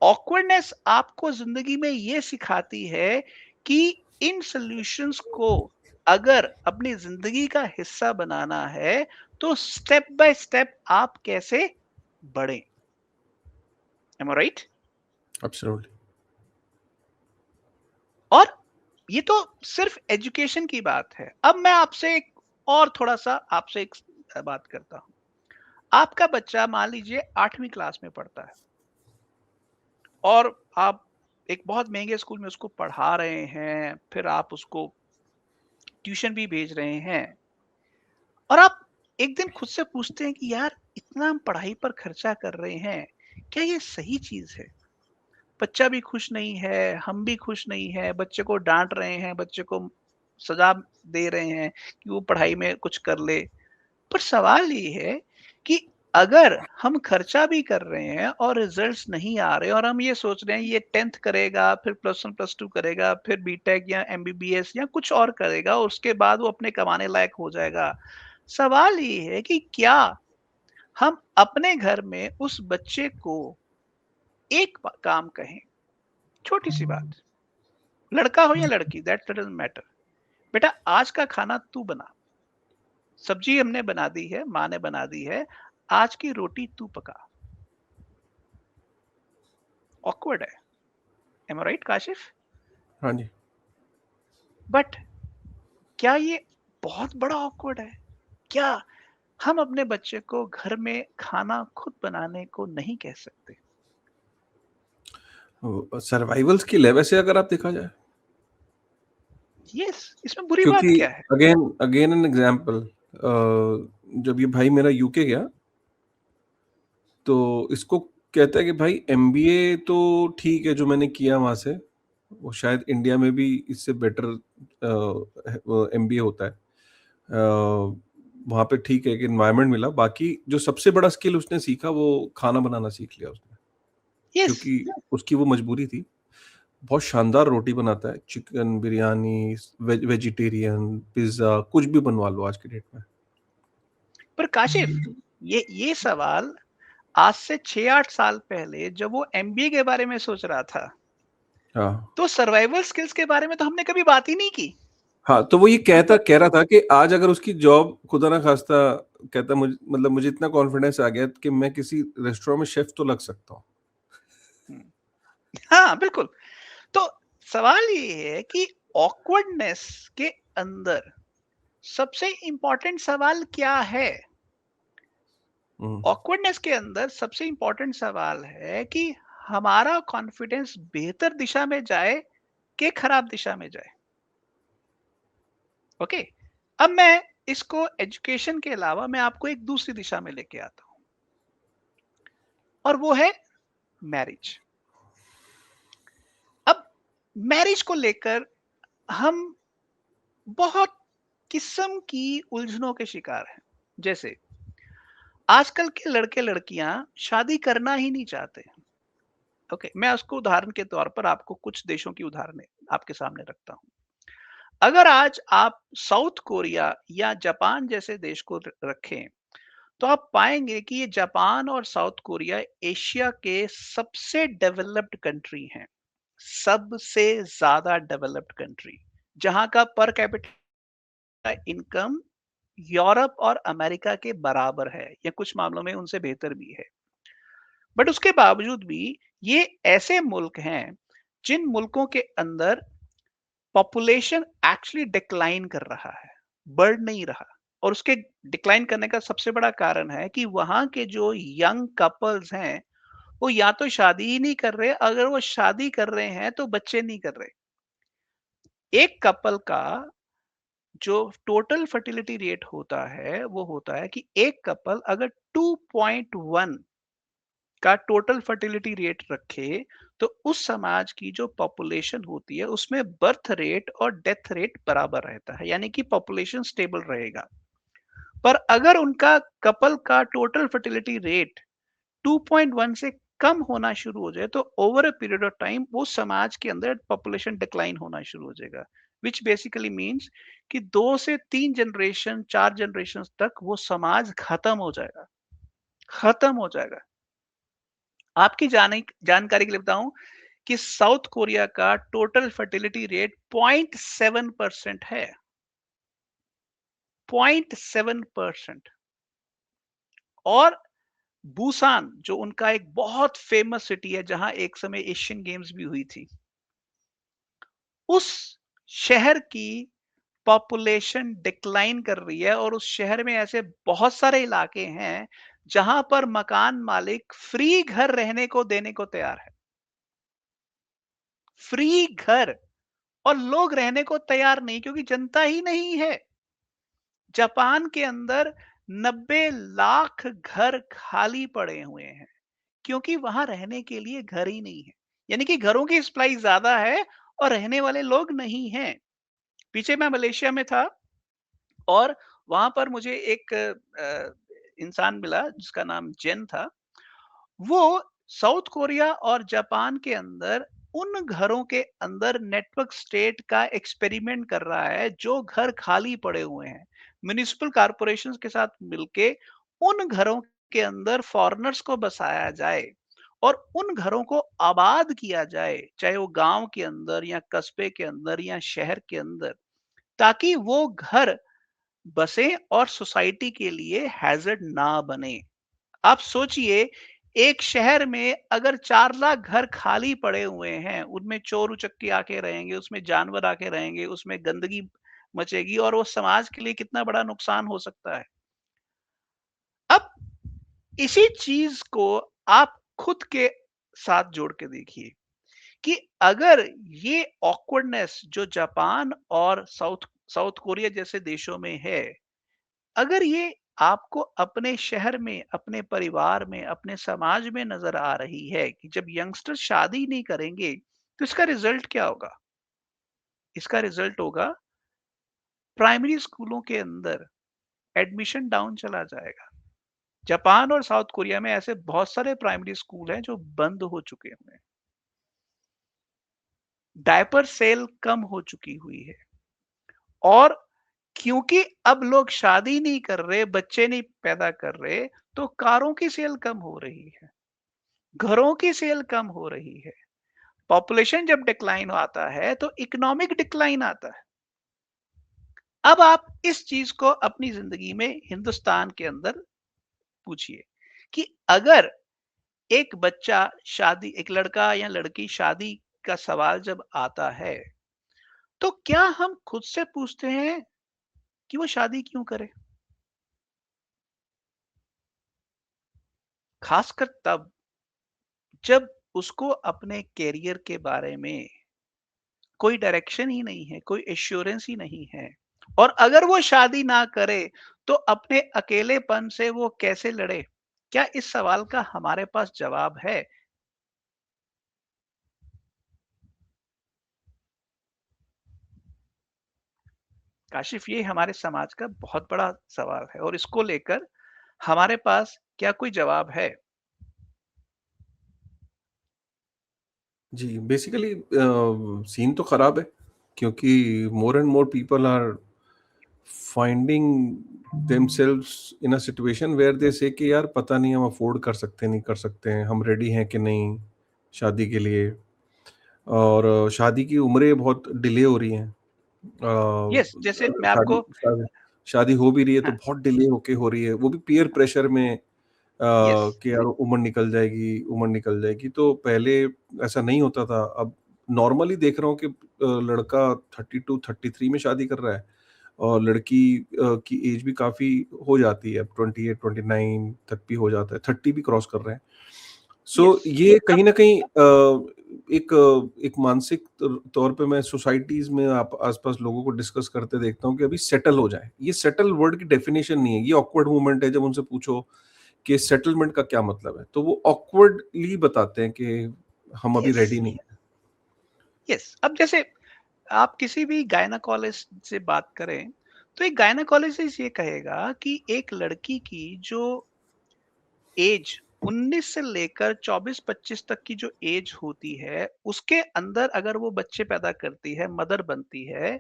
ऑकवर्डनेस आपको जिंदगी में ये सिखाती है कि इन सॉल्यूशंस को अगर अपनी जिंदगी का हिस्सा बनाना है, तो स्टेप बाय स्टेप आप कैसे बढ़ें। एम आई राइट? एब्सोल्युटली। और ये तो सिर्फ एजुकेशन की बात है। अब मैं आपसे एक और थोड़ा-सा आपसे एक बात करता हूँ। आपका बच्चा मान लीजिए 8वीं क्लास में पढ़ता है और आप एक बहुत महँगे स्कूल में उसको पढ़ा रहे हैं, फिर आप उसको ट्यूशन भी भेज रहे हैं और आप एक दिन खुद से पूछते हैं कि यार इतना हम पढ़ाई पर खर्चा कर रहे हैं, क्या ये सही चीज़ है? बच्चा भी खुश नहीं है, हम भी खुश नहीं है, बच्चे को डाँट रहे हैं, बच्चे को सज़ा दे रहे हैं कि वो पढ़ाई में कुछ कर ले। पर सवाल ये है कि अगर हम खर्चा भी कर रहे हैं और रिजल्ट्स नहीं आ रहे और हम ये सोच रहे हैं ये 10th करेगा, फिर प्लस 1 प्लस 2 करेगा, फिर बीटेक या एमबीबीएस या कुछ और करेगा, उसके बाद वो अपने कमाने लायक हो जाएगा। सवाल ये है कि क्या हम अपने घर में उस बच्चे को एक काम कहें, छोटी सी बात, लड़का हो या लड़की, दैट डजंट मैटर, बेटा आज का खाना तू बना, सब्जी हमने बना दी है, माँ ने बना दी है, आज की रोटी तू पका। ऑकवर्ड है, एम आई राइट काशिफ? हाँ जी। बट क्या ये बहुत बड़ा ऑकवर्ड है? क्या हम अपने बच्चे को घर में खाना खुद बनाने को नहीं कह सकते? सर्वाइवल स्किल है वैसे अगर आप देखा जाए, यस, इसमें बुरी बात क्योंकि क्या है? अगेन अगेन एन एग्जांपल, जब ये भाई मेरा यूके गया तो इसको कहता है कि भाई एमबीए तो ठीक है जो मैंने किया वहां से, वो शायद इंडिया में भी इससे बेटर एमबीए होता है। वहाँ पे ठीक है कि एनवायरनमेंट मिला, बाकी जो सबसे बड़ा स्किल उसने सीखा वो खाना बनाना सीख लिया उसने, यस, क्योंकि उसकी वो मजबूरी थी। बहुत शानदार रोटी बनाता है, चिकन बिरयानी, वेजिटेरियन पिज्जा, कुछ भी बनवा लो आज की डेट में। पर काशिफ, ये सवाल आज से 6-8 साल पहले जब वो एमबीए के बारे में सोच रहा था, हाँ तो सर्वाइवल स्किल्स के बारे में तो हमने कभी बात ही नहीं की। हाँ, तो वो ये तो कह रहा था कि आज अगर उसकी जॉब खुदा ना खास्ता, कहता मुझे मतलब मुझे इतना कॉन्फिडेंस आ गया कि मैं किसी रेस्टोरेंट में शेफ तो लग सकता हूँ। हम्म, हाँ, बिल्कुल। तो सवाल ये है कि ऑकवर्डनेस के अंदर सबसे इंपॉर्टेंट सवाल क्या है? हम्म, ऑकवर्डनेस के अंदर सबसे इंपॉर्टेंट सवाल है कि हमारा कॉन्फिडेंस बेहतर दिशा में जाए कि खराब दिशा में जाए। ओके, अब मैं इसको एजुकेशन के अलावा मैं आपको एक दूसरी दिशा में लेके आता हूँ, और वो है मैरिज। अब मैरिज को लेकर हम बहुत किस्म की उलझनों के शिकार हैं। जैसे आजकल के लड़के लड़कियां शादी करना ही नहीं चाहते। ओके, मैं उसको उदाहरण के तौर पर आपको कुछ देशों की उदाहरण आपके सामने रखता हूँ। अगर आज आप साउथ कोरिया या जापान जैसे देश को रखें, तो आप पाएंगे कि ये जापान और साउथ कोरिया एशिया के सबसे डेवलप्ड कंट्री हैं। सबसे ज्यादा डेवलप्ड कंट्री, जहां का पर कैपिटा इनकम यूरोप और अमेरिका के बराबर है, या कुछ मामलों में उनसे बेहतर भी है। बट उसके बावजूद भी ये ऐसे मुल्क हैं जिन मुल्कों के अंदर पॉपुलेशन एक्चुअली डिक्लाइन कर रहा है, बढ़ नहीं रहा। और उसके डिक्लाइन करने का सबसे बड़ा कारण है कि वहां के जो यंग कपल्स हैं, वो या तो शादी ही नहीं कर रहे, अगर वो शादी कर रहे हैं तो बच्चे नहीं कर रहे। एक कपल का जो टोटल फर्टिलिटी रेट होता है, वो होता है कि एक कपल अगर 2.1 का टोटल फर्टिलिटी रेट रखे, तो उस समाज की जो पॉपुलेशन होती है उसमें बर्थ रेट और डेथ रेट बराबर रहता है, यानी कि पॉपुलेशन स्टेबल रहेगा। पर अगर उनका कपल का टोटल फर्टिलिटी रेट 2.1 से कम होना शुरू हो जाए, तो over a period of time वो समाज के अंदर पॉपुलेशन डिक्लाइन होना शुरू हो जाएगा। विच बेसिकली मीन्स कि 2 से 3 जनरेशन, 4 जनरेशन तक वो समाज खत्म हो जाएगा, खत्म हो जाएगा। आपकी जानकारी के लिए बताऊं कि साउथ कोरिया का टोटल फर्टिलिटी रेट 0.7% है। 0.7%। और बुसान, जो उनका एक बहुत फेमस सिटी है जहां एक समय एशियन गेम्स भी हुई थी, उस शहर की पॉपुलेशन डिक्लाइन कर रही है। और उस शहर में ऐसे बहुत सारे इलाके हैं जहां पर मकान मालिक फ्री घर रहने को देने को तैयार है। फ्री घर। और लोग रहने को तैयार नहीं, क्योंकि जनता ही नहीं है। जापान के अंदर 90 लाख घर खाली पड़े हुए हैं, क्योंकि वहां रहने के लिए घर ही नहीं है। यानी कि घरों की सप्लाई ज्यादा है और रहने वाले लोग नहीं हैं। पीछे मैं मलेशिया में था, और वहां पर मुझे एक इंसान मिला जिसका नाम जेन था। वो साउथ कोरिया और जापान के अंदर उन घरों के अंदर नेटवर्क स्टेट का एक्सपेरिमेंट कर रहा है, जो घर खाली पड़े हुए हैं। म्युनिसिपल कॉरपोरेशन के साथ मिलके उन घरों के अंदर फॉरेनर्स को बसाया जाए, और उन घरों को आबाद किया जाए, चाहे वो गांव के अंदर या कस्बे के अंदर या शहर के अंदर, ताकि वो घर बसे और सोसाइटी के लिए हैजर्ड ना बने। आप सोचिए, एक शहर में अगर 4 लाख घर खाली पड़े हुए हैं, उनमें चोर उचक्के आके रहेंगे, उसमें जानवर आके रहेंगे, उसमें गंदगी मचेगी, और वो समाज के लिए कितना बड़ा नुकसान हो सकता है। अब इसी चीज को आप खुद के साथ जोड़ के देखिए कि अगर ये ऑकवर्डनेस जो जापान और साउथ साउथ कोरिया जैसे देशों में है, अगर ये आपको अपने शहर में, अपने परिवार में, अपने समाज में नजर आ रही है कि जब यंगस्टर शादी नहीं करेंगे, तो इसका रिजल्ट क्या होगा? इसका रिजल्ट होगा प्राइमरी स्कूलों के अंदर एडमिशन डाउन चला जाएगा। जापान और साउथ कोरिया में ऐसे बहुत सारे प्राइमरी स्कूल हैं जो बंद हो चुके हैं। डायपर सेल कम हो चुकी हुई है। और क्योंकि अब लोग शादी नहीं कर रहे, बच्चे नहीं पैदा कर रहे, तो कारों की सेल कम हो रही है, घरों की सेल कम हो रही है। पॉपुलेशन जब डिक्लाइन आता है तो इकोनॉमिक डिक्लाइन आता है। अब आप इस चीज को अपनी जिंदगी में हिंदुस्तान के अंदर पूछिए कि अगर एक बच्चा शादी, एक लड़का या लड़की शादी का सवाल जब आता है, तो क्या हम खुद से पूछते हैं कि वो शादी क्यों करे? खासकर तब जब उसको अपने कैरियर के बारे में कोई डायरेक्शन ही नहीं है, कोई एश्योरेंस ही नहीं है। और अगर वो शादी ना करे तो अपने अकेलेपन से वो कैसे लड़े? क्या इस सवाल का हमारे पास जवाब है? काशिफ, ये हमारे समाज का बहुत बड़ा सवाल है और इसको लेकर हमारे पास क्या कोई जवाब है? जी, बेसिकली सीन तो खराब है, क्योंकि more and more people are finding themselves in a situation where they say कि यार पता नहीं हम अफोर्ड कर सकते हैं, नहीं कर सकते हैं, हम रेडी हैं कि नहीं शादी के लिए। और शादी की उम्रें बहुत डिले हो रही हैं। यस, जैसे अगर मैं शादी आपको शादी शादी हो भी रही है तो हाँ, बहुत डिले होके हो रही है, वो भी पीयर प्रेशर में, यस, कि यार उम्र निकल जाएगी, उम्र निकल जाएगी। तो पहले ऐसा नहीं होता था। अब नॉर्मली देख रहा हूँ कि लड़का 32-33 में शादी कर रहा है, और लड़की की एज भी काफ़ी हो जाती है, अब 28-29 तक भी हो जाता है, 30 भी क्रॉस कर रहे हैं। So yes. ये अब कहीं न कहीं एक एक मानसिक तौर पे मैं सोसाइटीज़ में आप आस-पास लोगों को डिस्कस करते देखता हूँ कि अभी सेटल हो जाएँ। ये सेटल वर्ड की डेफिनिशन नहीं है, ये ऑकवर्ड मोमेंट है। जब उनसे पूछो कि सेटलमेंट का क्या मतलब है, तो वो ऑकवर्डली बताते हैं कि हम अभी यस, रेडी नहीं हैं। यस। अब जैसे आप किसी भी गायनेकोलॉजिस्ट से बात करें, तो एक गायनेकोलॉजिस्ट ये कहेगा कि एक लड़की की जो एज 19 से लेकर 24-25 तक की जो एज होती है, उसके अंदर अगर वो बच्चे पैदा करती है, मदर बनती है,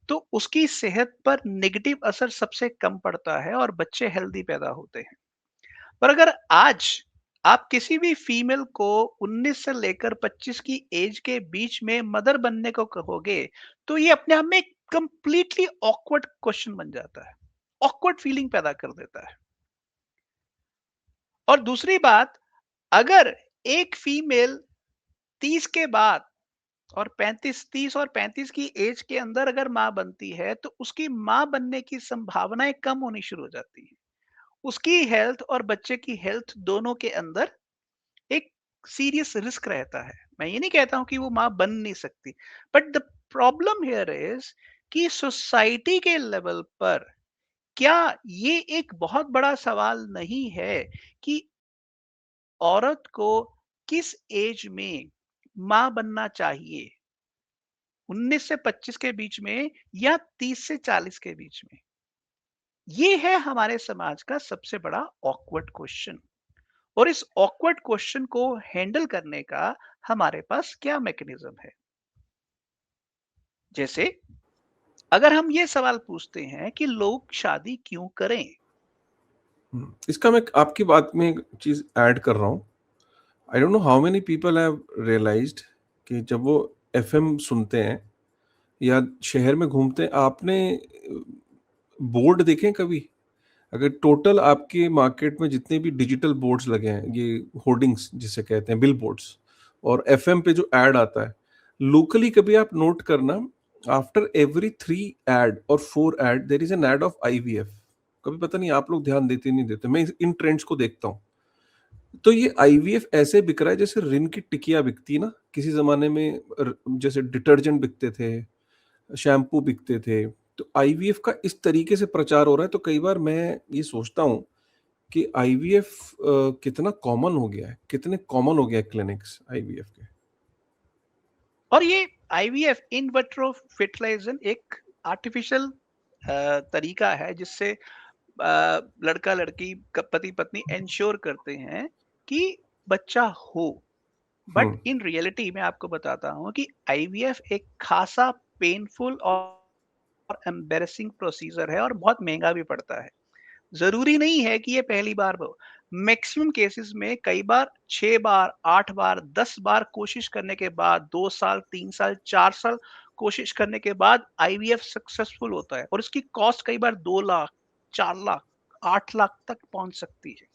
तो उसकी सेहत पर नेगेटिव असर सबसे कम पड़ता है और बच्चे हेल्दी पैदा होते हैं। पर अगर आज आप किसी भी फीमेल को 19 से लेकर 25 की एज के बीच में मदर बनने को कहोगे, तो ये अपने आप में एक कंप्लीटली ऑकवर्ड क्वेश्चन बन जाता है। ऑकवर्ड फीलिंग पैदा कर देता है। और दूसरी बात, अगर एक फीमेल 30 के बाद और 30 और 35 की एज के अंदर अगर माँ बनती है, तो उसकी माँ बनने की संभावनाएं कम होनी शुरू हो जाती है। उसकी हेल्थ और बच्चे की हेल्थ दोनों के अंदर एक सीरियस रिस्क रहता है। मैं ये नहीं कहता हूं कि वो माँ बन नहीं सकती, but the problem here is कि सोसाइटी के लेवल पर क्या ये एक बहुत बड़ा सवाल नहीं है कि औरत को किस एज में माँ बनना चाहिए? 19 से 25 के बीच में या 30 से 40 के बीच में? ये है हमारे समाज का सबसे बड़ा ऑकवर्ड क्वेश्चन। और इस ऑकवर्ड क्वेश्चन को हैंडल करने का हमारे पास क्या मैकेनिज्म है? जैसे अगर हम ये सवाल पूछते हैं कि लोग शादी क्यों करें? इसका मैं आपकी बात में एक चीज़ ऐड कर रहा हूँ। I don't know how many people have realised कि जब वो एफएम सुनते हैं या शहर में घूमते हैं, आपने बोर्ड देखे हैं कभी? अगर टोटल आपके मार्केट में जितने भी डिजिटल बोर्ड्स लगे हैं, ये होर्डिंग्स जिसे कहते हैं, बिल बोर्ड्स, और एफएम पे जो ऐड आता है, लोकली कभी आप नोट करना, आफ्टर एवरी 3 ऐड और 4 ad there is an ad of IVF. कभी पता नहीं आप लोग ध्यान देते नहीं देते, मैं इन ट्रेंड्स को देखता हूँ। तो ये आईवीएफ ऐसे बिक रहा है जैसे रिन की टिकिया बिकती है ना, किसी ज़माने में जैसे डिटर्जेंट बिकते थे, शैम्पू बिकते थे। तो आईवीएफ का इस तरीके से प्रचार हो रहा है, तो कई बार मैं ये सोचता हूँ कि आईवीएफ कितना कॉमन हो गया है, कितने कॉमन हो गया है क्लिनिक्स आईवीएफ के। और ये आईवीएफ, इन विट्रो फर्टिलाइजेशन, एक आर्टिफिशियल तरीका है जिससे लड़का लड़की पति पत्नी इंश्योर करते हैं कि बच्चा हो। हुँ, बट इन रियलिटी मैं आपको बताता हूँ कि आईवीएफ एक खासा पेनफुल और एम्बेरसिंग प्रोसीजर है और बहुत महंगा भी पड़ता है। जरूरी नहीं है कि ये पहली बार हो। मैक्सिमम केसेस में कई बार 6 बार, 8 बार, 10 बार कोशिश करने के बाद, 2 साल, 3 साल, 4 साल कोशिश करने के बाद आईवीएफ सक्सेसफुल होता है और इसकी कॉस्ट कई बार 2 लाख, 4 लाख, 8 लाख तक पहुंच सकती है।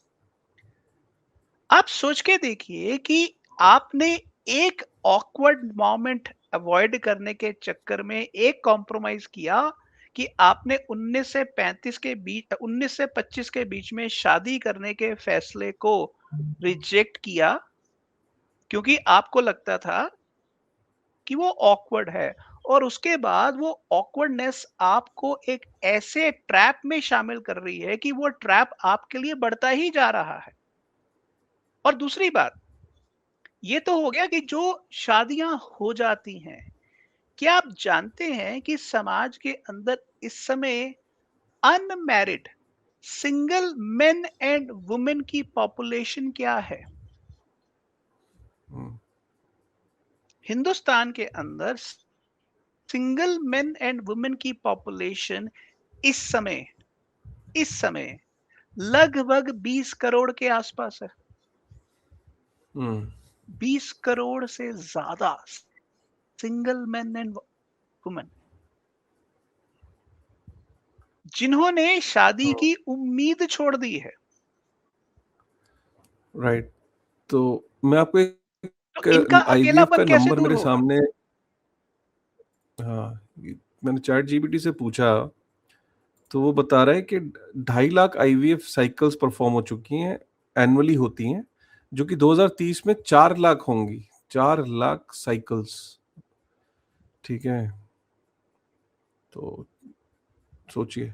आप सोच के देखिए कि आपने एक ऑकवर्ड मोमेंट अवॉइड करने के चक्कर में एक कॉम्प्रोमाइज किया कि आपने 19 से 25 के बीच में शादी करने के फैसले को रिजेक्ट किया, क्योंकि आपको लगता था कि वो ऑकवर्ड है। और उसके बाद वो ऑकवर्डनेस आपको एक ऐसे ट्रैप में शामिल कर रही है कि वो ट्रैप आपके लिए बढ़ता ही जा रहा है। और दूसरी बात, ये तो हो गया कि जो शादियां हो जाती हैं, क्या आप जानते हैं कि समाज के अंदर इस समय unmarried single main and women की पॉपुलेशन क्या है? हम्म, हिंदुस्तान के अंदर सिंगल मेन एंड वुमेन की पॉपुलेशन इस समय इस समय लगभग 20 करोड़ के आसपास है। हम्म, 20 करोड़ से ज्यादा सिंगल मेन एंड वुमेन जिन्होंने शादी तो की उम्मीद छोड़ दी है। राइट। तो मैं आपको तो इनका एक आईवीएफ अकेलापन का कैसे नंबर दूर मेरे होगा? सामने। हाँ, मैंने चैट जीपीटी से पूछा, तो वो बता रहा है कि 2.5 लाख आईवीएफ साइकिल्स परफॉर्म हो चुकी हैं, एनुअली होती हैं, जो कि 2030 में 4 लाख होंगी। 4 लाख साइकिल्स। ठीक है, तो सोचिए,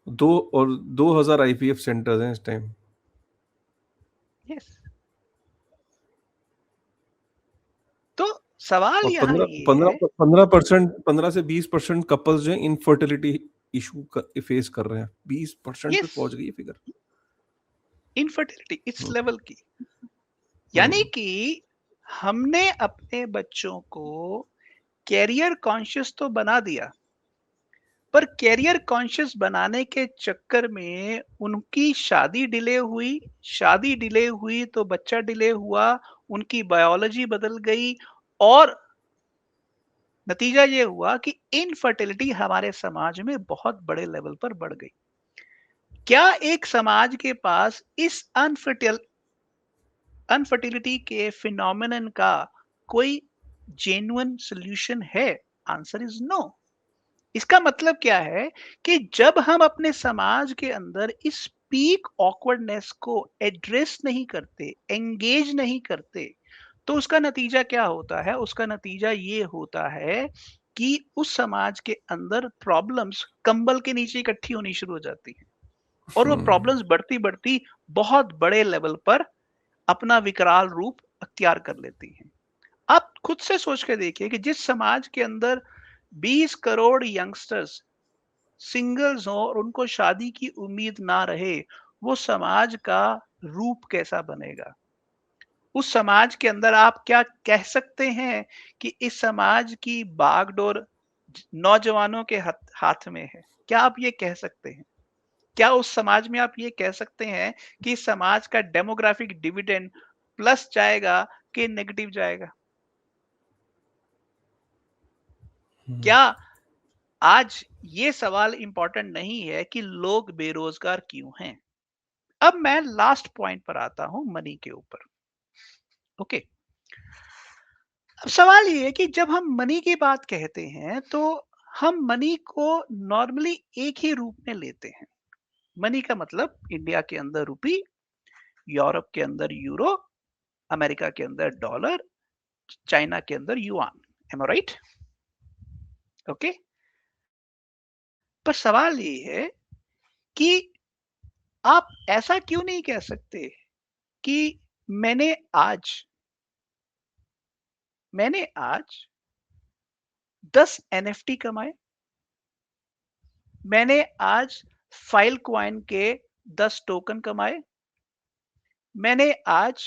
2,000 आईवीएफ सेंटर्स हैं इस टाइम। यस। तो सवाल और यहाँ पंद्रह ये पंद्रह है। 15% 15 से 20% कपल्स जो है इनफर्टिलिटी इशू फेस कर रहे हैं। 20% पे यस, पहुंच गई ये फिगर। इनफर्टिलिटी इस हम्म, लेवल की, यानी हम्म, कि हमने अपने बच्चों को कैरियर कॉन्शियस तो बना दिया, पर कैरियर कॉन्शियस बनाने के चक्कर में उनकी शादी डिले हुई तो बच्चा डिले हुआ, उनकी बायोलॉजी बदल गई, और नतीजा ये हुआ कि इनफर्टिलिटी हमारे समाज में बहुत बड़े लेवल पर बढ़ गई। क्या एक समाज के पास इस अनफर्टिलिटी के फिनोमिनन का कोई जेन्युइन सॉल्यूशन है? Answer is no. इसका मतलब क्या है कि जब हम अपने समाज के अंदर इस पीक ऑकवर्डनेस को एड्रेस नहीं करते, एंगेज नहीं करते, तो उसका नतीजा क्या होता है? उसका नतीजा ये होता है कि उस समाज के अंदर प्रॉब्लम्स कंबल के नीचे इकट्ठी होनी शुरू हो जाती हैं, और वो हम्म, प्रॉब्लम्स बढ़ती बढ़ती बहुत बड़े लेवल पर अपना विकराल रूप अख्तियार कर लेती हैं। आप खुद से सोच के देखिए कि जिस समाज के अंदर 20 करोड़ यंगस्टर्स सिंगल्स हों और उनको शादी की उम्मीद ना रहे, वो समाज का रूप कैसा बनेगा? उस समाज के अंदर आप क्या कह सकते हैं कि इस समाज की बागडोर नौजवानों के हाथ में है? क्या आप ये कह सकते हैं? क्या उस समाज में आप ये कह सकते हैं कि इस समाज का डेमोग्राफिक डिविडेंड प्लस जाएगा कि नेगेटिव जाएगा? हम्म, क्या आज ये सवाल इंपॉर्टेंट नहीं है कि लोग बेरोजगार क्यों हैं? अब मैं लास्ट पॉइंट पर आता हूं, मनी के ऊपर। ओके। अब सवाल ये है कि जब हम मनी की बात कहते हैं तो हम मनी को नॉर्मली एक ही रूप में लेते हैं। मनी का मतलब इंडिया के अंदर रुपी, यूरोप के अंदर यूरो, अमेरिका के अंदर डॉलर, चाइना के अंदर युआन। एम आई राइट? ओके। पर सवाल ये है कि आप ऐसा क्यों नहीं कह सकते कि मैंने आज मैंने आज 10 एनएफटी कमाए, मैंने आज फाइल क्वाइन के 10 टोकन कमाए, मैंने आज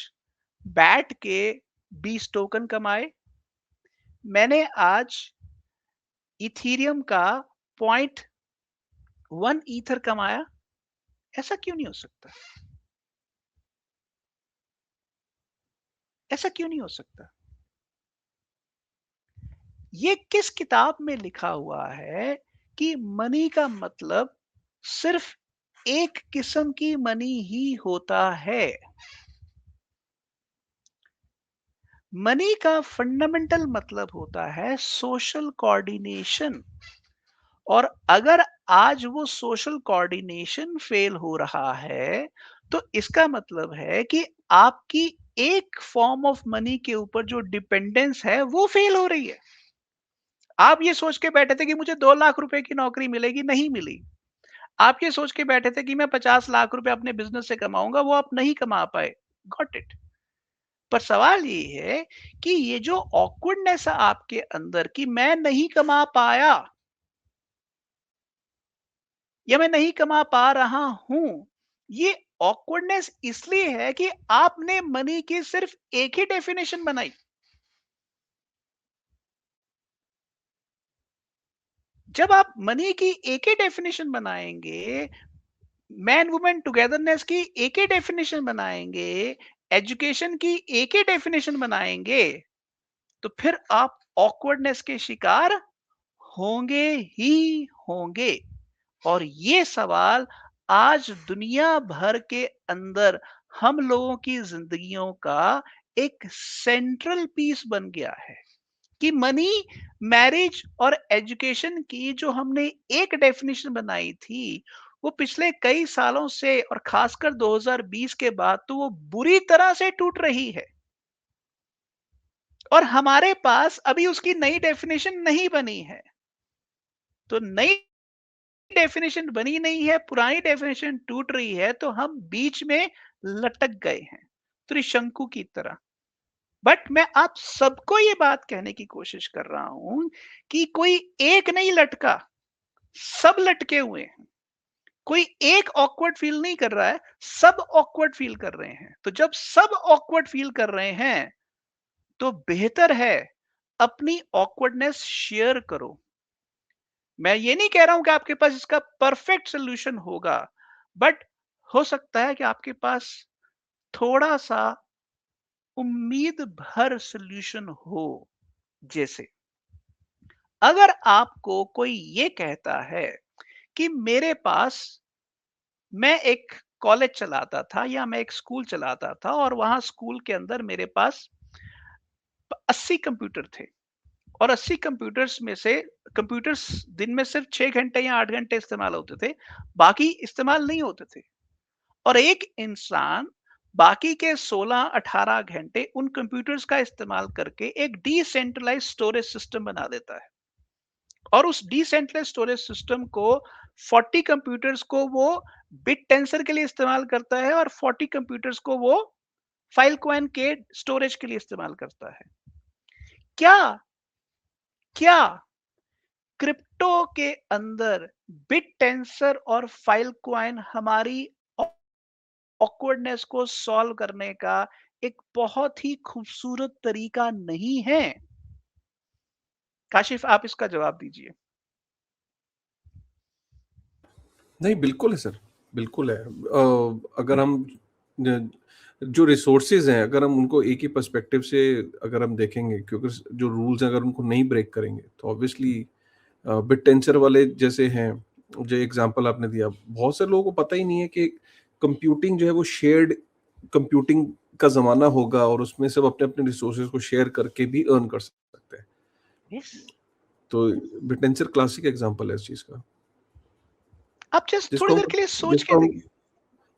बैट के 20 टोकन कमाए, मैंने आज इथीरियम का 0.1 ईथर कमाया। ऐसा क्यों नहीं हो सकता? ऐसा क्यों नहीं हो सकता? ये किस किताब में लिखा हुआ है कि मनी का मतलब सिर्फ एक किस्म की मनी ही होता है? मनी का फंडामेंटल मतलब होता है सोशल कोऑर्डिनेशन। और अगर आज वो सोशल कोऑर्डिनेशन फेल हो रहा है, तो इसका मतलब है कि आपकी एक फॉर्म ऑफ मनी के ऊपर जो डिपेंडेंस है वो फेल हो रही है। आप ये सोच के बैठे थे कि मुझे 2 लाख रुपए की नौकरी मिलेगी, नहीं मिली। आप ये सोच के बैठे थे कि मैं 50 लाख रुपए अपने बिज़नेस से कमाऊँगा, वो आप नहीं कमा पाए। Got it. पर सवाल ये है कि ये जो ऑकवर्डनेस है आपके अंदर कि मैं नहीं कमा पाया या मैं नहीं कमा पा रहा हूँ, ये ऑकवर्डनेस इसलिए है कि आपने मनी की सिर्फ एक ही डेफिनेशन बनाई। जब आप मनी की एक ही डेफिनेशन बनाएँगे, मैन वुमन टुगेदरनेस की एक ही डेफिनेशन बनाएँगे, एजुकेशन की एक ही डेफिनेशन बनाएँगे, तो फिर आप ऑकवर्डनेस के शिकार होंगे ही होंगे। और ये सवाल आज दुनिया भर के अंदर हम लोगों की जिंदगियों का एक सेंट्रल पीस बन गया है कि मनी, मैरिज और एजुकेशन की जो हमने एक डेफिनेशन बनाई थी, वो पिछले कई सालों से और खासकर 2020 के बाद तो वो बुरी तरह से टूट रही है। और हमारे पास अभी उसकी नई डेफिनेशन नहीं बनी है। तो नई डेफिनेशन बनी नहीं है, पुरानी डेफिनेशन टूट रही है, तो हम बीच में लटक गए हैं, त्रिशंकु की तरह। बट मैं आप सबको ये बात कहने की कोशिश कर रहा हूं कि कोई एक नहीं लटका, सब लटके हुए हैं। कोई एक ऑकवर्ड फील नहीं कर रहा है, सब ऑकवर्ड फील कर रहे हैं। तो जब सब ऑकवर्ड फील कर रहे हैं, तो बेहतर है अपनी ऑकवर्डनेस शेयर करो। मैं ये नहीं कह रहा हूं कि आपके पास इसका परफेक्ट सोल्यूशन होगा, बट हो सकता है कि आपके पास थोड़ा सा उम्मीद भर सोल्यूशन हो। जैसे अगर आपको कोई ये कहता है कि मेरे पास, मैं एक कॉलेज चलाता था या मैं एक स्कूल चलाता था और वहां स्कूल के अंदर मेरे पास 80 कंप्यूटर थे, और 80 कंप्यूटर्स में से कंप्यूटर्स दिन में सिर्फ 6 घंटे या 8 घंटे इस्तेमाल होते थे, बाकी इस्तेमाल नहीं होते थे। और एक इंसान बाकी के 16-18 घंटे उन कंप्यूटर्स का इस्तेमाल करके एक डिसेंट्रलाइज स्टोरेज सिस्टम बना देता है। और उस डिसेंट्रलाइज स्टोरेज सिस्टम को 40 कंप्यूटर्स को वो बिट टेंसर के लिए इस्तेमाल करता है, और 40 कंप्यूटर्स को वो फाइल क्वाइन के स्टोरेज के लिए इस्तेमाल करता है। क्या क्या क्रिप्टो के अंदर बिट टेंसर और फाइल क्वाइन हमारी ऑकवर्डनेस को सॉल्व करने का एक बहुत ही खूबसूरत तरीका नहीं है? काशिफ, आप इसका जवाब दीजिए। नहीं, बिल्कुल है सर, बिल्कुल है। अगर हम जो रिसोर्सेज हैं, अगर हम उनको एक ही पर्सपेक्टिव से अगर हम देखेंगे, क्योंकि जो रूल्स हैं अगर उनको नहीं ब्रेक करेंगे तो ऑब्वियसली बिट टेंसर वाले जैसे हैं, जो एग्जांपल आपने दिया, बहुत से लोगों को पता ही नहीं है कि कंप्यूटिंग जो है वो शेयर्ड कंप्यूटिंग का ज़माना होगा और उसमें सब अपने-अपने रिसोर्सेज को शेयर करके भी अर्न कर सकते हैं। यस। तो बिट टेंसर क्लासिक एग्जांपल है इस चीज़ का, आप जस्ट थोड़ी जिसको देर हम के लिए सोच के जिसको हम देखिए।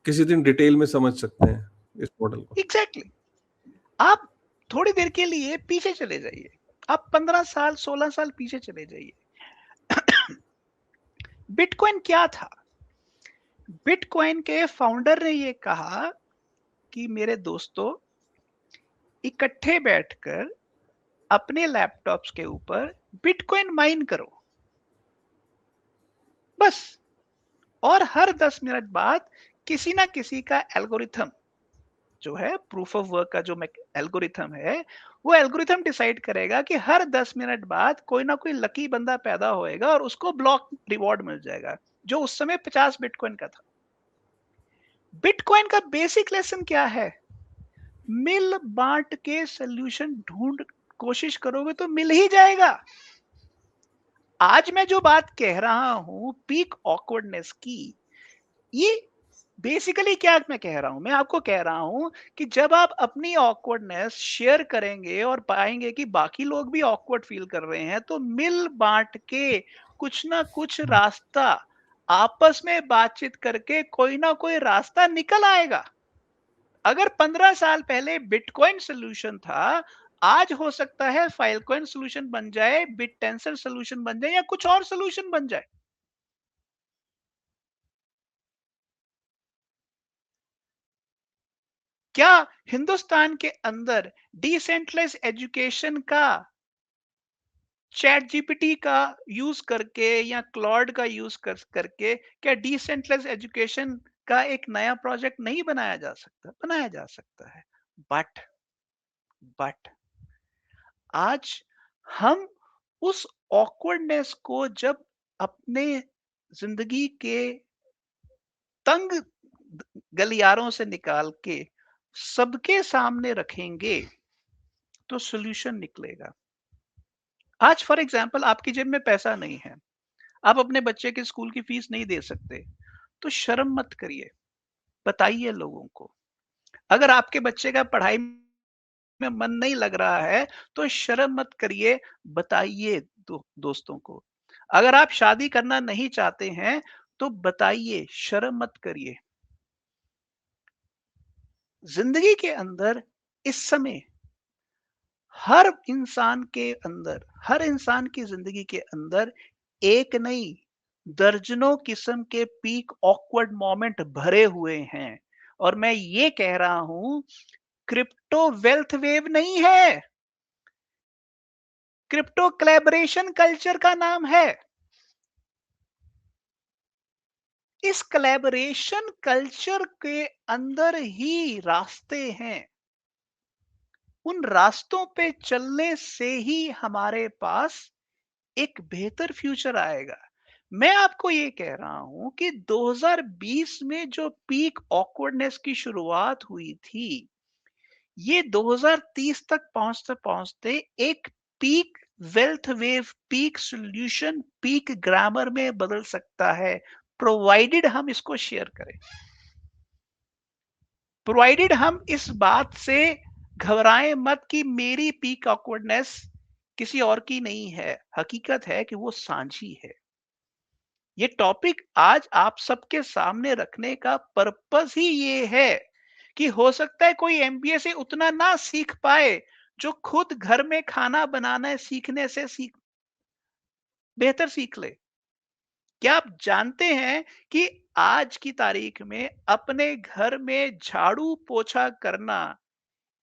किसी दिन डिटेल में समझ सकते हैं इस मॉडल को। Exactly exactly. आप थोड़ी देर के लिए पीछे चले जाइए। आप 15 साल 16 साल पीछे चले जाइए। बिटकॉइन क्या था? बिटकॉइन के फाउंडर ने ये कहा कि मेरे दोस्तों, इकट्ठे बैठकर अपने लैपटॉप्स के ऊपर बिटकॉइन माइन करो, बस। और हर 10 मिनट बाद किसी ना किसी का एल्गोरिथम जो है, प्रूफ ऑफ वर्क का जो एल्गोरिथम है, वो एल्गोरिथम डिसाइड करेगा कि हर 10 मिनट बाद कोई ना कोई लकी बंदा पैदा होएगा और उसको ब्लॉक रिवॉर्ड मिल जाएगा, जो उस समय 50 बिटकॉइन का था। बिटकॉइन का बेसिक लेसन क्या है? मिल बांट के सोल्यूशन ढूंढ, कोशिश करोगे तो मिल ही जाएगा। आज मैं जो बात कह रहा हूं पीक ऑकवर्डनेस की, ये बेसिकली क्या मैं कह रहा हूं? मैं आपको कह रहा हूं कि जब आप अपनी ऑकवर्डनेस शेयर करेंगे और पाएंगे कि बाकी लोग भी ऑकवर्ड फील कर रहे हैं, तो मिल बांट के कुछ ना कुछ रास्ता, आपस में बातचीत करके कोई ना कोई रास्ता निकल आएगा। अगर 15 साल पहले बिटकॉइन सोल्यूशन था, आज हो सकता है फाइलकॉइन सॉल्यूशन बन जाए, बिटटेंसर सॉल्यूशन बन जाए या कुछ और सॉल्यूशन बन जाए। क्या हिंदुस्तान के अंदर डिसेंट्रलाइज एजुकेशन का चैट जीपीटी का यूज करके या क्लॉड का यूज करके क्या डिसेंट्रलाइज एजुकेशन का एक नया प्रोजेक्ट नहीं बनाया जा सकता? बनाया जा सकता है। बट बट आज हम उस ऑकवर्डनेस को जब अपने जिंदगी के तंग गलियारों से निकाल के सबके सामने रखेंगे तो सॉल्यूशन निकलेगा। आज फॉर एग्जांपल आपकी जेब में पैसा नहीं है, आप अपने बच्चे के स्कूल की फीस नहीं दे सकते, तो शर्म मत करिए, बताइए लोगों को। अगर आपके बच्चे का पढ़ाई में मन नहीं लग रहा है, तो शर्म मत करिए, बताइए दोस्तों को। अगर आप शादी करना नहीं चाहते हैं, तो बताइए, शर्म मत करिए। जिंदगी के अंदर इस समय हर इंसान की जिंदगी के अंदर एक नहीं, दर्जनों किस्म के पीक ऑकवर्ड मोमेंट भरे हुए हैं। और मैं ये कह रहा हूं, क्रिप्टो वेल्थ वेव नहीं है, क्रिप्टो कोलैबोरेशन कल्चर का नाम है। इस कोलैबोरेशन कल्चर के अंदर ही रास्ते हैं। उन रास्तों पे चलने से ही हमारे पास एक बेहतर फ्यूचर आएगा। मैं आपको ये कह रहा हूं कि 2020 में जो पीक ऑकवर्डनेस की शुरुआत हुई थी, ये 2030 तक पहुंचते पहुंचते एक peak wealth wave, peak solution, peak grammar में बदल सकता है, प्रोवाइडेड हम इसको शेयर करें, प्रोवाइडेड हम इस बात से घबराएं मत कि मेरी पीक ऑकवर्डनेस किसी और की नहीं है। हकीकत है कि वो सांझी है। ये टॉपिक आज आप सबके सामने रखने का पर्पस ही ये है कि हो सकता है कोई एमबीए से उतना ना सीख पाए जो खुद घर में खाना बनाना सीखने से बेहतर सीख ले। क्या आप जानते हैं कि आज की तारीख में अपने घर में झाड़ू पोछा करना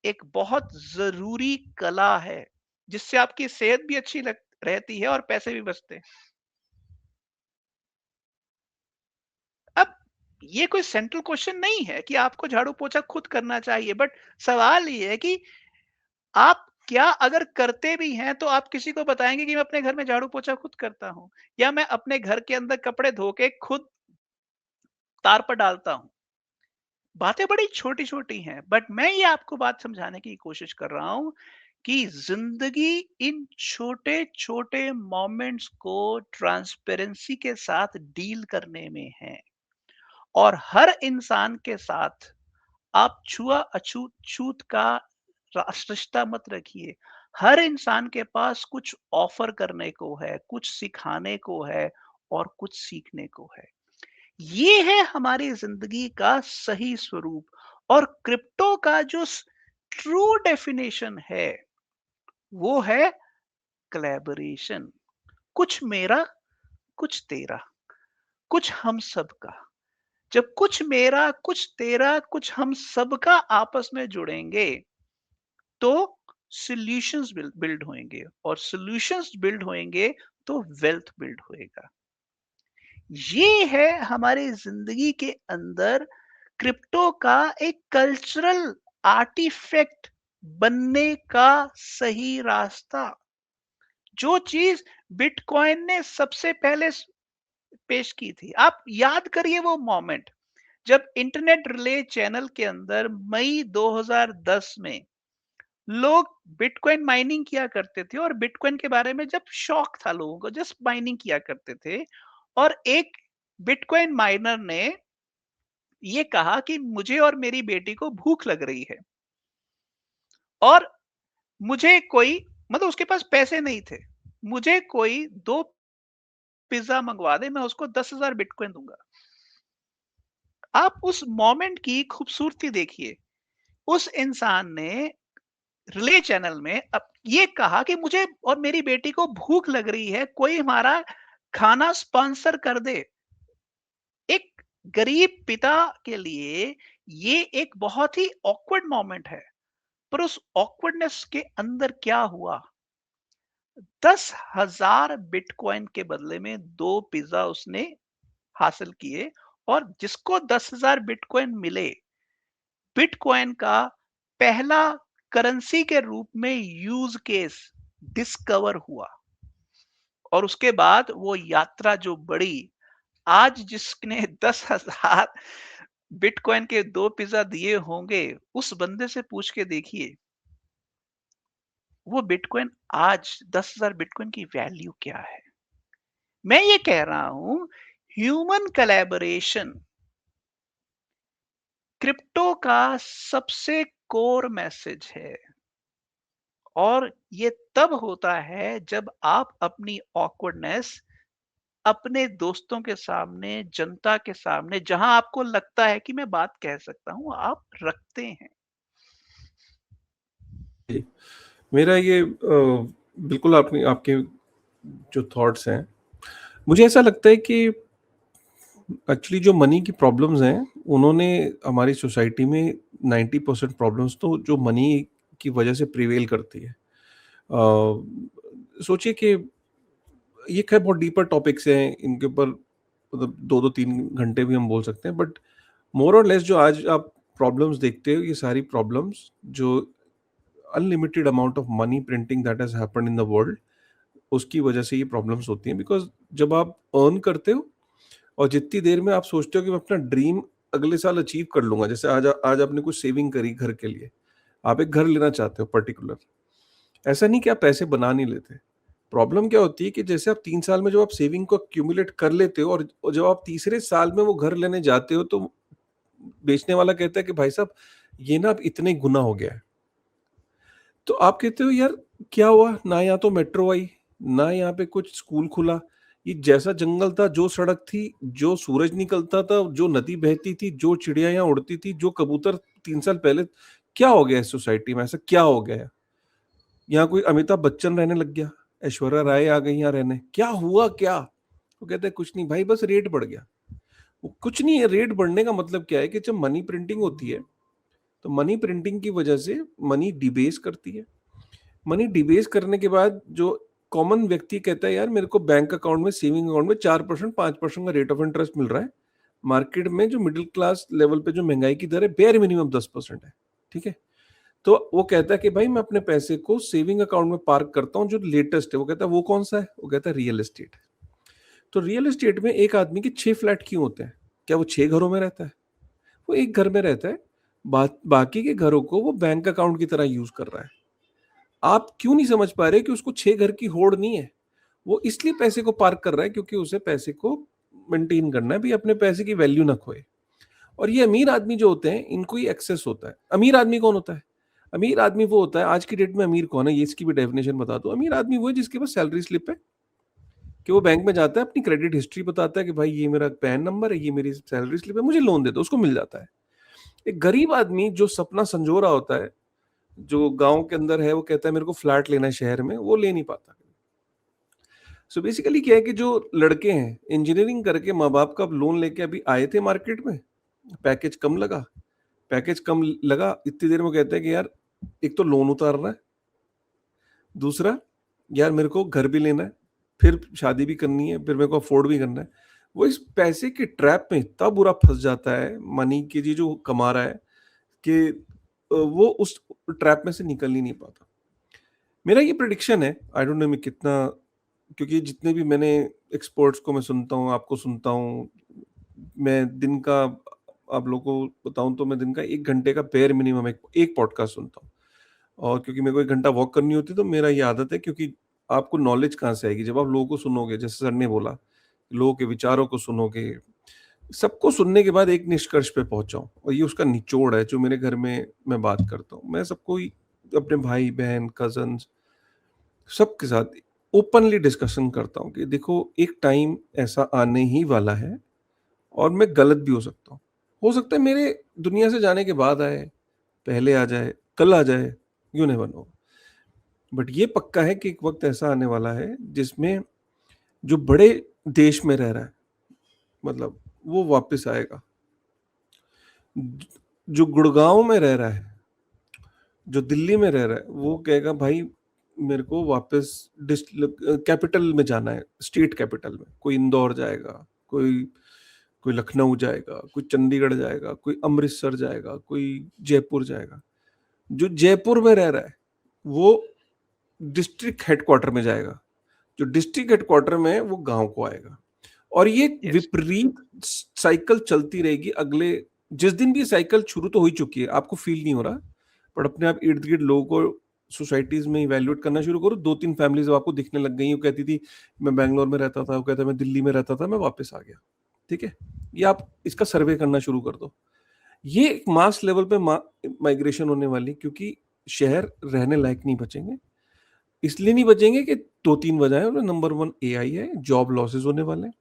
एक बहुत जरूरी कला है, जिससे आपकी सेहत भी अच्छी रहती है और पैसे भी बचते हैं। अब ये कोई सेंट्रल क्वेश्चन नहीं है कि आपको झाड़ू पोछा खुद करना चाहिए, बट सवाल ये है कि आप क्या अगर करते भी हैं तो आप किसी को बताएंगे कि मैं अपने घर में झाड़ू पोछा खुद करता हूं, या मैं अपने घर के अंदर कपड़े धो के खुद तार पर डालता हूं। बातें बड़ी छोटी छोटी हैं, बट मैं ये आपको बात समझाने की कोशिश कर रहा हूं कि जिंदगी इन छोटे छोटे मोमेंट्स को ट्रांसपेरेंसी के साथ डील करने में है। और हर इंसान के साथ आप छुआ अछूत छूत का रिश्ता मत रखिए। हर इंसान के पास कुछ ऑफर करने को है, कुछ सिखाने को है और कुछ सीखने को है। ये है हमारी जिंदगी का सही स्वरूप। और क्रिप्टो का जो ट्रू डेफिनेशन है वो है कोलैबोरेशन। कुछ मेरा, कुछ तेरा, कुछ हम सबका। जब कुछ मेरा, कुछ तेरा, कुछ हम सबका आपस में जुड़ेंगे तो सॉल्यूशंस बिल्ड होंगे, और सॉल्यूशंस बिल्ड होंगे तो वेल्थ बिल्ड होएगा। ये है हमारी जिंदगी के अंदर क्रिप्टो का एक कल्चरल आर्टिफैक्ट बनने का सही रास्ता। जो चीज बिटकॉइन ने सबसे पहले पेश की थी, आप याद करिए वो मोमेंट जब इंटरनेट रिले चैनल के अंदर मई 2010 में लोग बिटकॉइन माइनिंग किया करते थे, और बिटकॉइन के बारे में जब शौक था लोगों को, जस्ट माइनिंग किया करते थे। और एक बिटकॉइन माइनर ने ये कहा कि मुझे और मेरी बेटी को भूख लग रही है, और मुझे कोई, मतलब उसके पास पैसे नहीं थे, मुझे कोई 2 पिज्जा मंगवा दे, मैं उसको 10,000 बिटकॉइन दूंगा। आप उस मोमेंट की खूबसूरती देखिए। उस इंसान ने रिले चैनल में अब ये कहा कि मुझे और मेरी बेटी को भूख लग रही है, कोई हमारा खाना स्पॉन्सर कर दे। एक गरीब पिता के लिए ये एक बहुत ही ऑकवर्ड मोमेंट है। पर उस ऑकवर्डनेस के अंदर क्या हुआ? 10,000 बिटकॉइन के बदले में 2 पिज़्ज़ा उसने हासिल किए और जिसको 10,000 बिटकॉइन मिले, बिटकॉइन का पहला करेंसी के रूप में यूज़ केस डिस्कवर हुआ और उसके बाद वो यात्रा जो बढ़ी, आज जिसने 10,000 बिटकॉइन के 2 पिज़्ज़ा दिए होंगे, उस बंदे से पूछ के देखिए, वो बिटकॉइन आज 10,000 बिटकॉइन की वैल्यू क्या है? मैं ये कह रहा हूं, ह्यूमन कोलैबोरेशन क्रिप्टो का सबसे कोर मैसेज है और ये तब होता है जब आप अपनी ऑकवर्डनेस अपने दोस्तों के सामने, जनता के सामने, जहां आपको लगता है कि मैं बात कह सकता हूं, आप रखते हैं। जी। मेरा ये बिल्कुल आपने आपके जो थॉट्स हैं, मुझे ऐसा लगता है कि एक्चुअली जो मनी की प्रॉब्लम्स हैं, उन्होंने हमारी सोसाइटी में 90% प्रॉब्लम्स तो जो मनी की वजह से प्रिवेल करती है। सोचिए कि ये खैर बहुत डीपर टॉपिक्स हैं, इनके ऊपर मतलब 2-2 3 घंटे भी हम बोल सकते हैं, बट मोर और लेस जो आज आप प्रॉब्लम्स देखते हो, ये सारी प्रॉब्लम्स जो unlimited amount of money printing that has happened in the world, उसकी वजह से ये प्रॉब्लम्स होती हैं। बिकॉज़ जब आप अर्न करते हो और जितनी देर में आप सोचते हो कि मैं अपना ड्रीम अगले साल अचीव कर लूँगा, जैसे आज आपने कुछ सेविंग करी घर के लिए, आप एक घर लेना चाहते हो पर्टिकुलर, ऐसा नहीं कि आप पैसे बना नहीं लेते। प्रॉब्लम क्या होती है कि जैसे आप 3 साल में जब आप सेविंग को एक्यूमुलेट कर लेते हो और जब आप तीसरे साल में वो घर लेने जाते हो, तो बेचने वाला कहता है कि भाई साहब, ये ना अब इतने गुना हो गया है। तो आप कहते हो यार, क्या हुआ? ना यहाँ तो मेट्रो आई, ना यहाँ पे कुछ स्कूल खुला। ये जैसा जंगल था, जो सड़क थी, जो सूरज निकलता था, जो नदी बहती थी, जो चिड़िया यहाँ उड़ती थी, जो कबूतर 3 साल पहले, क्या हो गया इस सोसाइटी में? ऐसा क्या हो गया है? यहाँ कोई अमिताभ बच्चन रहने लग गया, ऐश्वर्या राय आ गई यहाँ रहने, क्या हुआ क्या? वो कहते हैं कुछ नहीं भाई, बस रेट बढ़ गया। वो कुछ नहीं है, रेट बढ़ने का मतलब क्या है कि जब मनी प्रिंटिंग होती है, तो मनी प्रिंटिंग की वजह से मनी डिबेस करती है। मनी डिबेस करने के बाद जो कॉमन व्यक्ति कहता है यार, मेरे को बैंक अकाउंट में, सेविंग अकाउंट में 4% 5% का रेट ऑफ इंटरेस्ट मिल रहा है। मार्केट में जो मिडिल क्लास लेवल पे जो महंगाई की दर है, बेयर मिनिमम 10% है। ठीक है? तो वो कहता है कि भाई मैं अपने पैसे को सेविंग अकाउंट में पार्क करता हूँ जो लेटेस्ट है। वो कहता है वो कौन सा है? वो कहता है रियल एस्टेट। तो रियल एस्टेट में एक आदमी के 6 फ्लैट क्यों होते हैं? क्या वो 6 घरों में रहता है? वो एक घर में रहता है। बाकी के घरों को वो बैंक अकाउंट की तरह यूज कर रहा है। आप क्यों नहीं समझ पा रहे कि उसको 6 घर की होड़ नहीं है? वो इसलिए पैसे को पार्क कर रहा है क्योंकि उसे पैसे को मेंटेन करना है, भी अपने पैसे की वैल्यू ना खोए। और ये अमीर आदमी जो होते हैं, इनको ही एक्सेस होता है। अमीर आदमी कौन होता है? अमीर आदमी वो होता है, आज की डेट में अमीर कौन है, ये इसकी भी डेफिनेशन बता दो। अमीर आदमी वो है जिसके पास सैलरी स्लिप है, कि वो बैंक में जाता है, अपनी क्रेडिट हिस्ट्री बताता है कि भाई ये मेरा पैन नंबर है, ये मेरी सैलरी स्लिप है, मुझे लोन दे दो, उसको मिल जाता है। एक गरीब आदमी जो सपना संजो रहा होता है, जो गांव के अंदर है, वो कहता है मेरे को फ्लैट लेना है शहर में, वो ले नहीं पाता। सो बेसिकली क्या है कि जो लड़के हैं इंजीनियरिंग करके माँ बाप का लोन लेके अभी आए थे मार्केट में, पैकेज कम लगा, पैकेज कम लगा, इतनी देर में कहते हैं कि यार, एक तो लोन उतारना है, दूसरा यार मेरे को घर भी लेना है, फिर शादी भी करनी है, फिर मेरे को अफोर्ड भी करना है। वो इस पैसे के ट्रैप में इतना बुरा फंस जाता है, मनी की जी जो कमा रहा है, कि वो उस ट्रैप में से निकल ही नहीं पाता। मेरा ये प्रेडिक्शन है, आई डोंट नो मैं कितना, क्योंकि जितने भी मैंने एक्सपर्ट्स को मैं सुनता हूँ, आपको सुनता हूँ, मैं दिन का, आप लोगों को बताऊं तो मैं दिन का 1 घंटे का बेयर मिनिमम एक पॉडकास्ट सुनता हूँ। और क्योंकि मेरे को 1 घंटा वॉक करनी होती है, तो मेरा ये आदत है, क्योंकि आपको नॉलेज कहाँ से आएगी जब आप लोगों को सुनोगे, जैसे सर ने बोला, लोगों के विचारों को सुनोगे, सबको सुनने के बाद एक निष्कर्ष पे पहुंचाऊं, और ये उसका निचोड़ है जो मेरे घर में मैं बात करता हूँ। मैं सबको ही, अपने भाई बहन कजन, सबके साथ ओपनली डिस्कशन करता हूँ कि देखो, एक टाइम ऐसा आने ही वाला है, और मैं गलत भी हो सकता हूँ। हो सकता है मेरे दुनिया से जाने के बाद आए, पहले आ जाए, कल आ जाए, यू नेवर नो। बट ये पक्का है कि एक वक्त ऐसा आने वाला है जिसमें जो बड़े देश में रह रहा है, मतलब वो वापस आएगा। जो गुड़गांव में रह रहा है, जो दिल्ली में रह रहा है, वो कहेगा भाई मेरे को वापस कैपिटल में जाना है, स्टेट कैपिटल में। कोई इंदौर जाएगा, कोई कोई लखनऊ जाएगा, कोई चंडीगढ़ जाएगा, कोई अमृतसर जाएगा, कोई जयपुर जाएगा। जो जयपुर में रह रहा है वो डिस्ट्रिक्ट हेडक्वार्टर में जाएगा, जो डिस्ट्रिक्ट हेडक्वार्टर में है वो गांव को आएगा। और ये Yes. विपरीत साइकिल चलती रहेगी। अगले जिस दिन भी साइकिल शुरू तो हो ही चुकी है, आपको फील नहीं हो रहा, पर अपने आप इर्द गिर्द लोगों को सोसाइटीज में इवैल्यूएट करना शुरू करो। 2-3 फैमिलीज आपको दिखने लग गई। वो कहती थी मैं बैंगलोर में रहता था, वो कहता मैं दिल्ली में रहता था, मैं वापस आ गया। ठीक है, ये आप इसका सर्वे करना शुरू कर दो। ये एक मास लेवल पे माइग्रेशन होने वाली, क्योंकि शहर रहने लायक नहीं बचेंगे। इसलिए नहीं बचेंगे कि 2-3 वजह है। नंबर 1 एआई है, जॉब लॉसेस होने वाले हैं,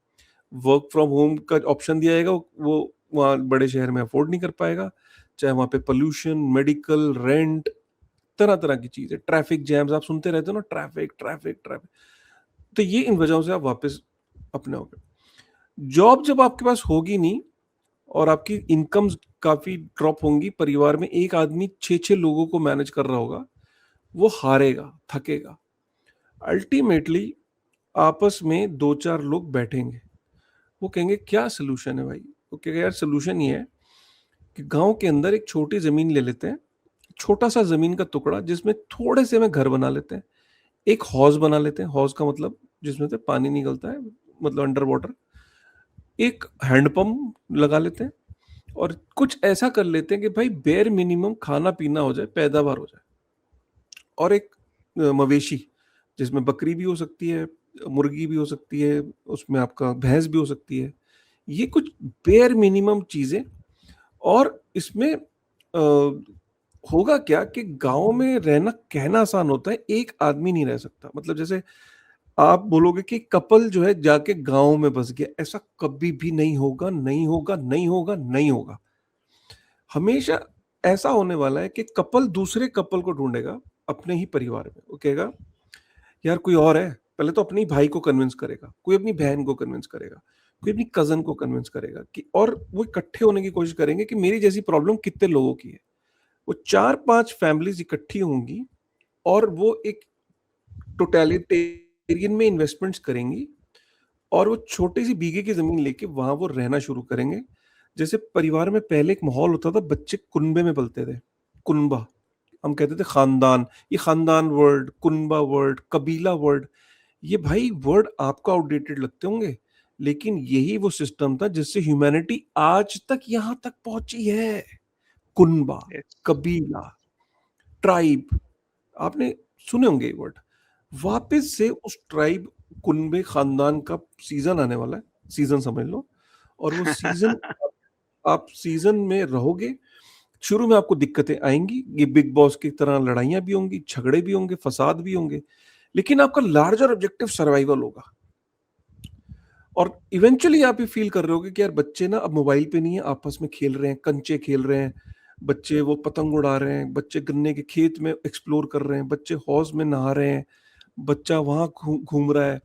वर्क फ्रॉम होम का ऑप्शन दिया जाएगा, वो वहाँ बड़े शहर में अफोर्ड नहीं कर पाएगा, चाहे वहाँ पे पोल्यूशन, मेडिकल, रेंट, तरह तरह की चीजें, ट्रैफिक जैम्स आप सुनते रहते हो ना, ट्रैफिक ट्रैफिक ट्रैफिक। तो ये इन वजहों से आप वापस अपने हो गए। जॉब जब आपके पास होगी नहीं और आपकी इनकम्स काफी ड्रॉप होंगी, परिवार में एक आदमी 6-6 लोगों को मैनेज कर रहा होगा, वो हारेगा, थकेगा। अल्टीमेटली आपस में 2-4 लोग बैठेंगे, वो कहेंगे क्या सोल्यूशन है भाई। वो कहेगा यार सोल्यूशन ये है कि गांव के अंदर एक छोटी जमीन ले लेते हैं, छोटा सा जमीन का टुकड़ा जिसमें थोड़े से में घर बना लेते हैं, एक हौज बना लेते हैं, हौज का मतलब जिसमें से पानी निकलता है, मतलब अंडर वाटर, एक हैंडपंप लगा लेते हैं, और कुछ ऐसा कर लेते हैं कि भाई बेयर मिनिमम खाना पीना हो जाए, पैदावार हो जाए। और एक मवेशी, जिसमें बकरी भी हो सकती है, मुर्गी भी हो सकती है, उसमें आपका भैंस भी हो सकती है। ये कुछ बेयर मिनिमम चीजें। और इसमें होगा क्या कि गांव में रहना कहना आसान होता है, एक आदमी नहीं रह सकता। मतलब जैसे आप बोलोगे कि कपल जो है जाके गांव में बस गया, ऐसा कभी भी नहीं होगा, नहीं होगा, नहीं होगा, नहीं होगा। हमेशा ऐसा होने वाला है कि कपल दूसरे कपल को ढूंढेगा अपने ही परिवार में। वो कहेगा यार कोई और है, पहले तो अपने ही भाई को कन्विंस करेगा, कोई अपनी बहन को कन्विंस करेगा, कोई अपनी कजन को कन्विंस करेगा कि, और वो इकट्ठे होने की कोशिश करेंगे कि मेरी जैसी प्रॉब्लम कितने लोगों की है। वो 4-5 फैमिलीज इकट्ठी होंगी और वो एक टोटलिटेरियन में इन्वेस्टमेंट्स करेंगी, और वो छोटी सी बीघे की जमीन लेके वहां वो रहना शुरू करेंगे। जैसे परिवार में पहले एक माहौल होता था, बच्चे कुनबे में पलते थे। कुनबा हम कहते थे, खानदान। ये खानदान वर्ड, कुनबा वर्ड, कबीला वर्ड, ये भाई वर्ड आपको आउटडेटेड लगते होंगे, लेकिन यही वो सिस्टम था जिससे ह्यूमैनिटी आज तक यहां तक पहुंची है। कुनबा, Yes. कबीला, ट्राइब, आपने सुने होंगे ये वर्ड। वापस से उस ट्राइब, कुनबे, खानदान का सीजन आने वाला है, सीजन समझ लो। और वो सीजन आप सीजन में रहोगे। शुरू में आपको दिक्कतें आएंगी, ये बिग बॉस की तरह लड़ाइयां भी होंगी, झगड़े भी होंगे, फसाद भी होंगे, लेकिन आपका लार्जर ऑब्जेक्टिव सर्वाइवल होगा। और इवेंचुअली आप ये फील कर रहे होगे कि यार बच्चे ना अब मोबाइल पे नहीं है, आपस में खेल रहे हैं, कंचे खेल रहे हैं, बच्चे वो पतंग उड़ा रहे हैं, बच्चे गन्ने के खेत में एक्सप्लोर कर रहे हैं, बच्चे हौज में नहा रहे हैं, बच्चा वहां घूम रहा है।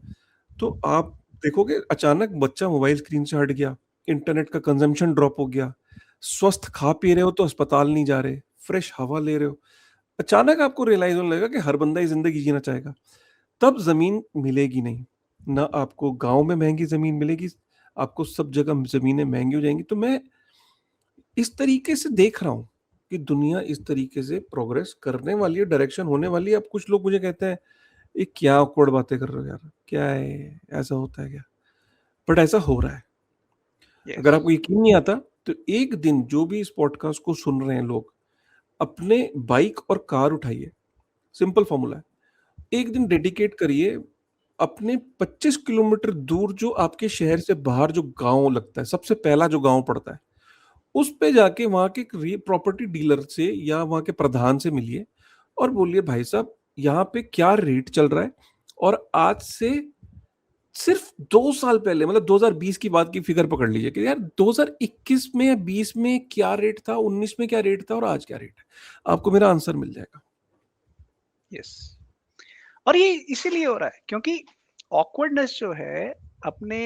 तो आप देखोगे अचानक बच्चा मोबाइल स्क्रीन से हट गया, इंटरनेट का कंजम्पशन ड्रॉप हो गया, स्वस्थ खा पी रहे हो तो अस्पताल नहीं जा रहे, फ्रेश हवा ले रहे हो। अचानक आपको रियलाइज होने लगेगा कि हर बंदा ये जिंदगी जीना चाहेगा। तब जमीन मिलेगी नहीं, ना आपको गांव में महंगी जमीन मिलेगी, आपको सब जगह जमीनें महंगी हो जाएंगी। तो मैं इस तरीके से देख रहा हूं कि दुनिया इस तरीके से प्रोग्रेस करने वाली है, डायरेक्शन होने वाली है। अब कुछ लोग मुझे कहते हैं ये क्या awkward बातें कर रहे हो यार, क्या है, ऐसा होता है क्या? बट ऐसा हो रहा है। अगर Yes. आपको यकीन नहीं आता तो एक दिन जो भी इस पॉडकास्ट को सुन रहे हैं लोग, अपने बाइक और कार उठाइए, सिंपल फॉर्मूला है, एक दिन डेडिकेट करिए अपने 25 किलोमीटर दूर जो आपके शहर से बाहर जो गांव लगता है, सबसे पहला जो गांव पड़ता है, उस पे जाके वहां के प्रॉपर्टी डीलर से या वहां के प्रधान से मिलिए और बोलिए भाई साहब यहाँ पे क्या रेट चल रहा है। और आज से सिर्फ 2 साल पहले, मतलब 2020 की बात की फिगर पकड़ लीजिए कि यार 2021 में या 20 में क्या रेट था, 19 में क्या रेट था और आज क्या रेट है, आपको मेरा आंसर मिल जाएगा। यस। और ये इसीलिए हो रहा है क्योंकि ऑकवर्डनेस जो है अपने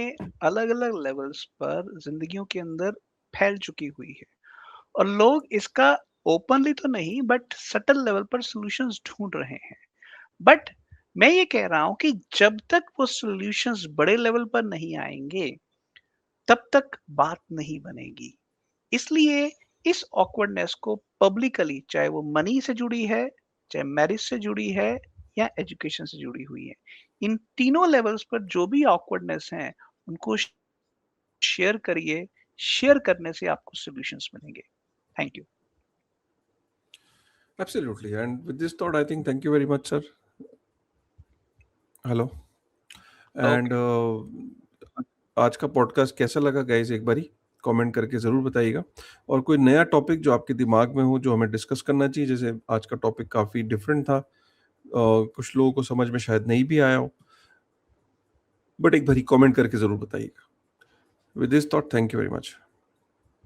अलग-अलग लेवल्स पर ज़िंदगियों के अंदर फैल चुकी हुई है और लोग इसका ओपनली तो नहीं बट सटल लेवल पर सॉल्यूशंस ढूँढ रहे हैं। बट मैं ये कह रहा हूँ कि जब तक वो सॉल्यूशंस बड़े लेवल पर नहीं आएँगे, तब तक बात नहीं बनेगी। इसलिए इस ऑकवर्डनेस को पब्लिकली चाहे वो मनी से जुड़ी है, चाहे मैरिज से जुड़ी है या एजुकेशन से जुड़ी हुई है, इन तीनों लेवल्स पर जो भी ऑकवर्डनेस हैं, उनको शेयर करिए। शेयर करने से आपको सॉल्यूशंस मिलेंगे। Thank you. Absolutely. And with this thought, I think thank you very much, sir. Hello. Okay. And आज का पॉडकास्ट कैसा लगा गाइस, एक बारी कमेंट करके ज़रूर बताइएगा। और कोई नया टॉपिक जो आपके दिमाग में हो जो हमें डिस्कस करना चाहिए, जैसे आज का टॉपिक काफ़ी डिफरेंट था, कुछ लोगों को समझ में शायद नहीं भी आया हो, बट एक बारी कमेंट करके ज़रूर बताइएगा। With this thought, thank you very much.